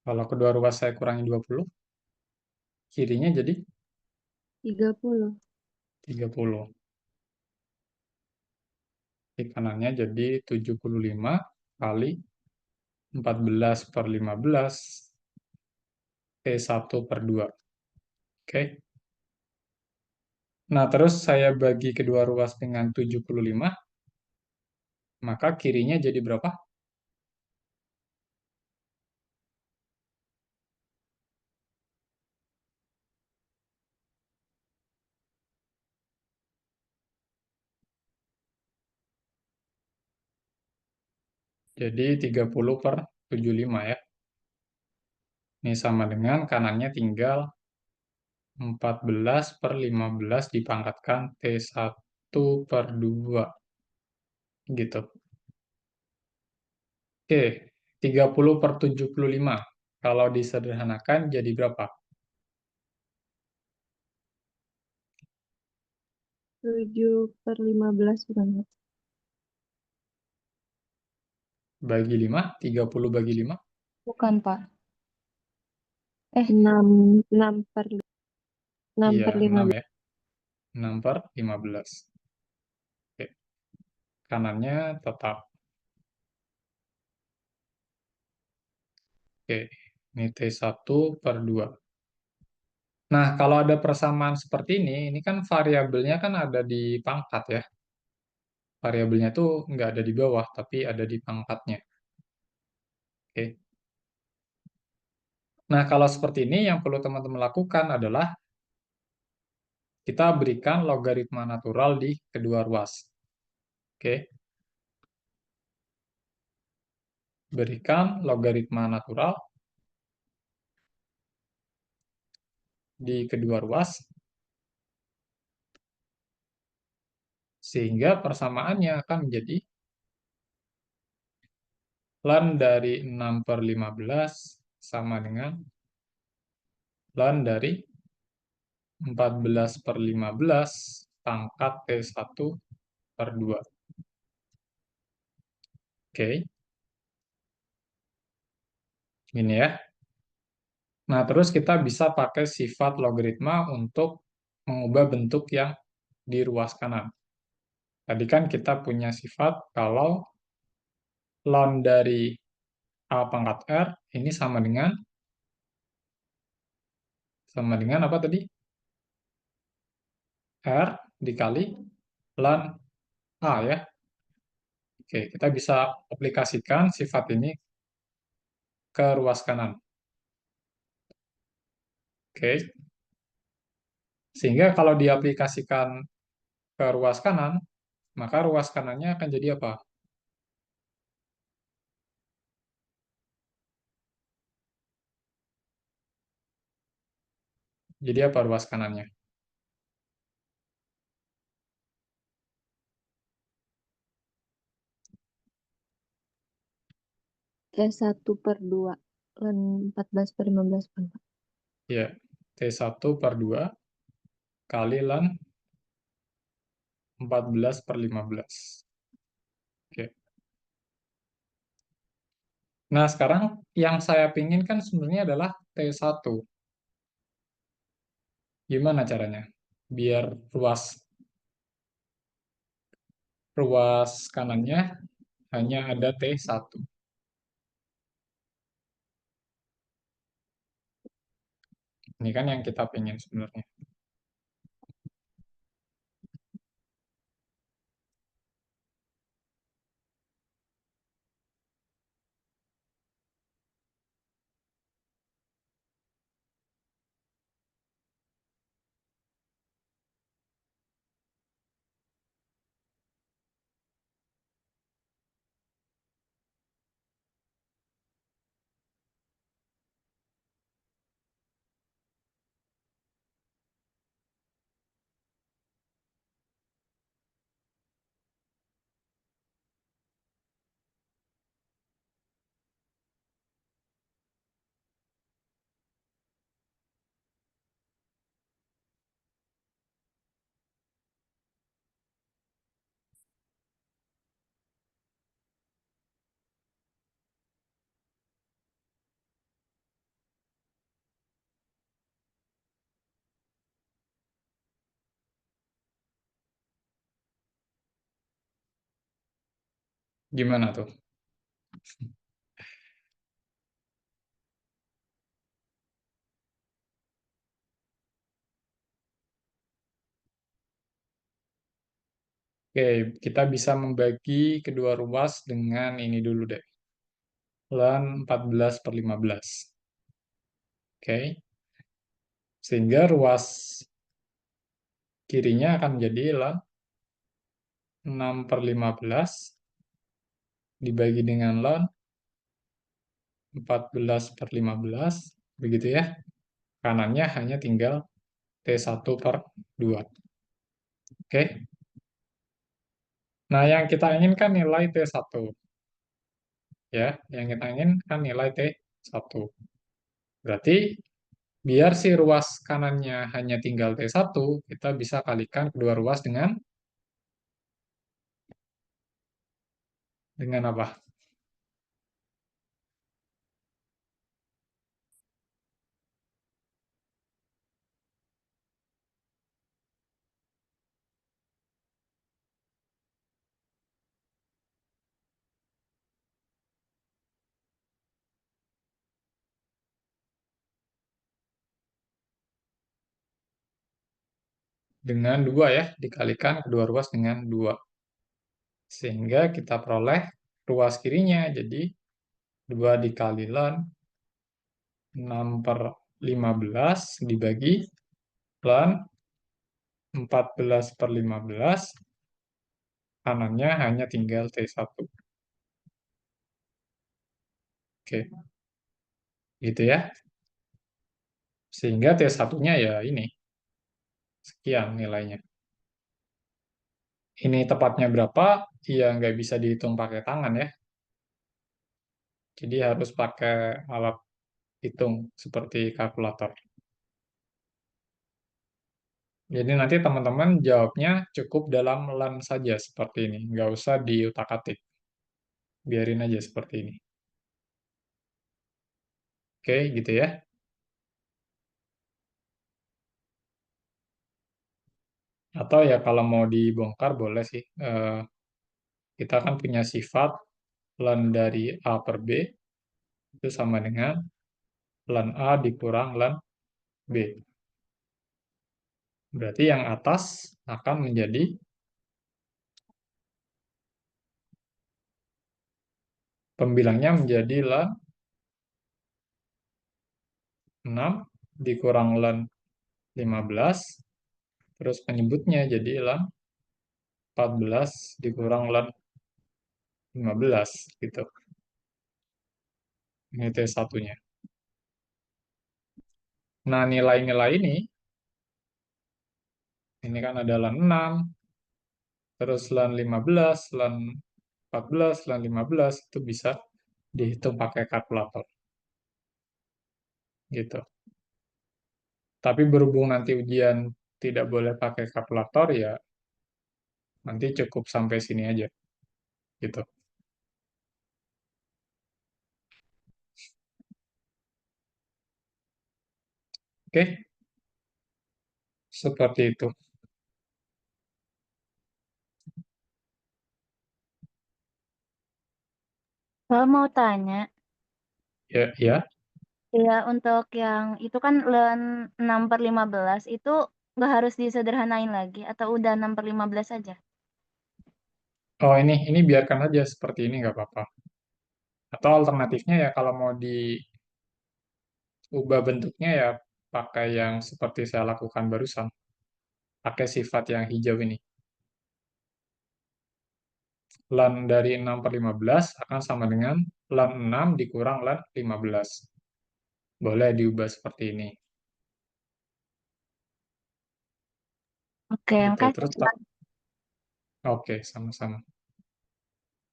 Kalau kedua ruas saya kurangi 20, kirinya jadi 30. 30. Di kanannya jadi 75 kali 14/15 T1/2. Oke. Nah, terus saya bagi kedua ruas dengan 75, maka kirinya jadi berapa? Jadi 30/75 ya. Ini sama dengan kanannya tinggal 14/15 dipangkatkan T1/2. Gitu. Oke, 30/75. Kalau disederhanakan jadi berapa? 7/15 bukan, Pak? Bagi 5, 30 bagi 5. Bukan, Pak. 6, 6 per, 6 Iya, per 6 15. ya. 6/15. Oke. Kanannya tetap. Oke, ini T1/2. Nah, kalau ada persamaan seperti ini kan variabelnya kan ada di pangkat ya. Variabelnya tuh nggak ada di bawah, tapi ada di pangkatnya. Oke. Nah, kalau seperti ini yang perlu teman-teman lakukan adalah kita berikan logaritma natural di kedua ruas. Oke. Berikan logaritma natural di kedua ruas, sehingga persamaannya akan menjadi ln dari 6/15 sama dengan ln dari 14/15 pangkat T1/2. Oke, ini ya. Nah, terus kita bisa pakai sifat logaritma untuk mengubah bentuk yang di ruas kanan. Tadi kan kita punya sifat kalau ln dari A pangkat R ini sama dengan apa tadi? R dikali ln A ya. Oke, kita bisa aplikasikan sifat ini ke ruas kanan. Oke, sehingga kalau diaplikasikan ke ruas kanan, maka ruas kanannya akan jadi apa? Jadi apa ruas kanannya? T1/2. Ln 14/15 bukan, Pak? Ya, T1/2 kali ln 14/15. Oke. Nah, sekarang yang saya pingin kan sebenarnya adalah T1. Gimana caranya? Biar ruas ruas kanannya hanya ada T1. Ini kan yang kita pingin sebenarnya. Gimana tuh? Oke, kita bisa membagi kedua ruas dengan ini dulu deh. Ln 14/15. Oke, sehingga ruas kirinya akan menjadi ln 6/15 dibagi dengan ln 14/15, begitu ya. Kanannya hanya tinggal T1/2. Oke, nah yang kita inginkan nilai T1. ya. Yang kita inginkan nilai T1. Berarti biar si ruas kanannya hanya tinggal T1, kita bisa kalikan kedua ruas dengan apa? Dengan 2 ya, dikalikan kedua ruas dengan 2. Sehingga kita peroleh ruas kirinya, jadi 2 dikali ln 6/15 dibagi ln 14/15, kanannya hanya tinggal T1. Oke, gitu ya. Sehingga T1-nya ya ini, sekian nilainya. Ini tepatnya berapa? Ya nggak bisa dihitung pakai tangan ya. Jadi harus pakai alat hitung seperti kalkulator. Jadi nanti teman-teman jawabnya cukup dalam LAN saja seperti ini. Nggak usah diutak-atik. Biarin aja seperti ini. Oke, gitu ya. Atau ya kalau mau dibongkar boleh sih. Kita kan punya sifat LAN dari A per B itu sama dengan LAN A dikurang LAN B. Berarti yang atas akan menjadi pembilangnya menjadi LAN 6 dikurang LAN 15, terus penyebutnya jadi LAN 14 dikurang LAN 15 gitu. Ini T1-nya. Nah, nilai-nilai ini kan ada LAN 6, terus LAN 15, LAN 14, LAN 15, itu bisa dihitung pakai kalkulator. Gitu. Tapi berhubung nanti ujian tidak boleh pakai kalkulator, ya nanti cukup sampai sini aja. Gitu. Oke, seperti itu. Kalau mau tanya, Ya, ya. ya untuk yang itu kan LAN 6/15 itu nggak harus disederhanain lagi atau udah 6/15 saja? Oh, ini biarkan aja seperti ini, nggak apa-apa. Atau alternatifnya ya kalau mau diubah bentuknya ya pakai yang seperti saya lakukan barusan. Pakai sifat yang hijau ini. LAN dari 6/15 akan sama dengan LAN 6 dikurang LAN 15. Boleh diubah seperti ini. Oke, Gitu. makasih. Terus, oke, sama-sama.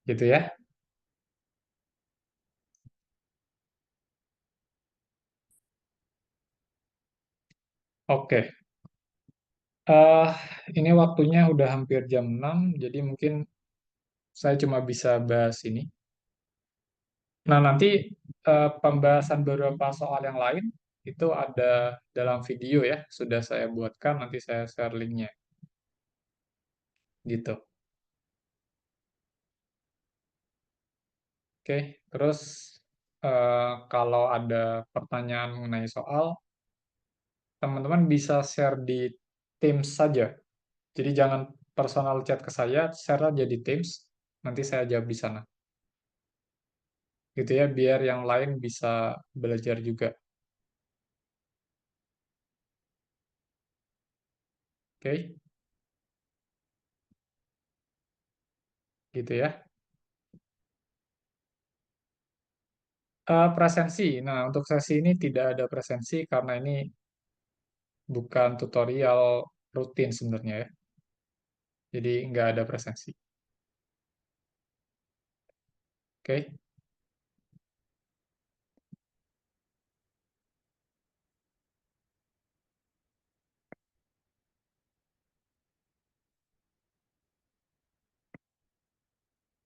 Gitu ya. Oke. eh ini waktunya udah hampir jam 6, jadi mungkin saya cuma bisa bahas ini. Nah, nanti pembahasan beberapa soal yang lain itu ada dalam video ya, sudah saya buatkan, nanti saya share linknya. Gitu. Oke, terus kalau ada pertanyaan mengenai soal, teman-teman bisa share di Teams saja. Jadi jangan personal chat ke saya, share aja di Teams, nanti saya jawab di sana. Gitu ya, biar yang lain bisa belajar juga. Oke, gitu ya. Presensi. Nah, untuk sesi ini tidak ada presensi karena ini bukan tutorial rutin sebenarnya ya. Jadi nggak ada presensi. Oke.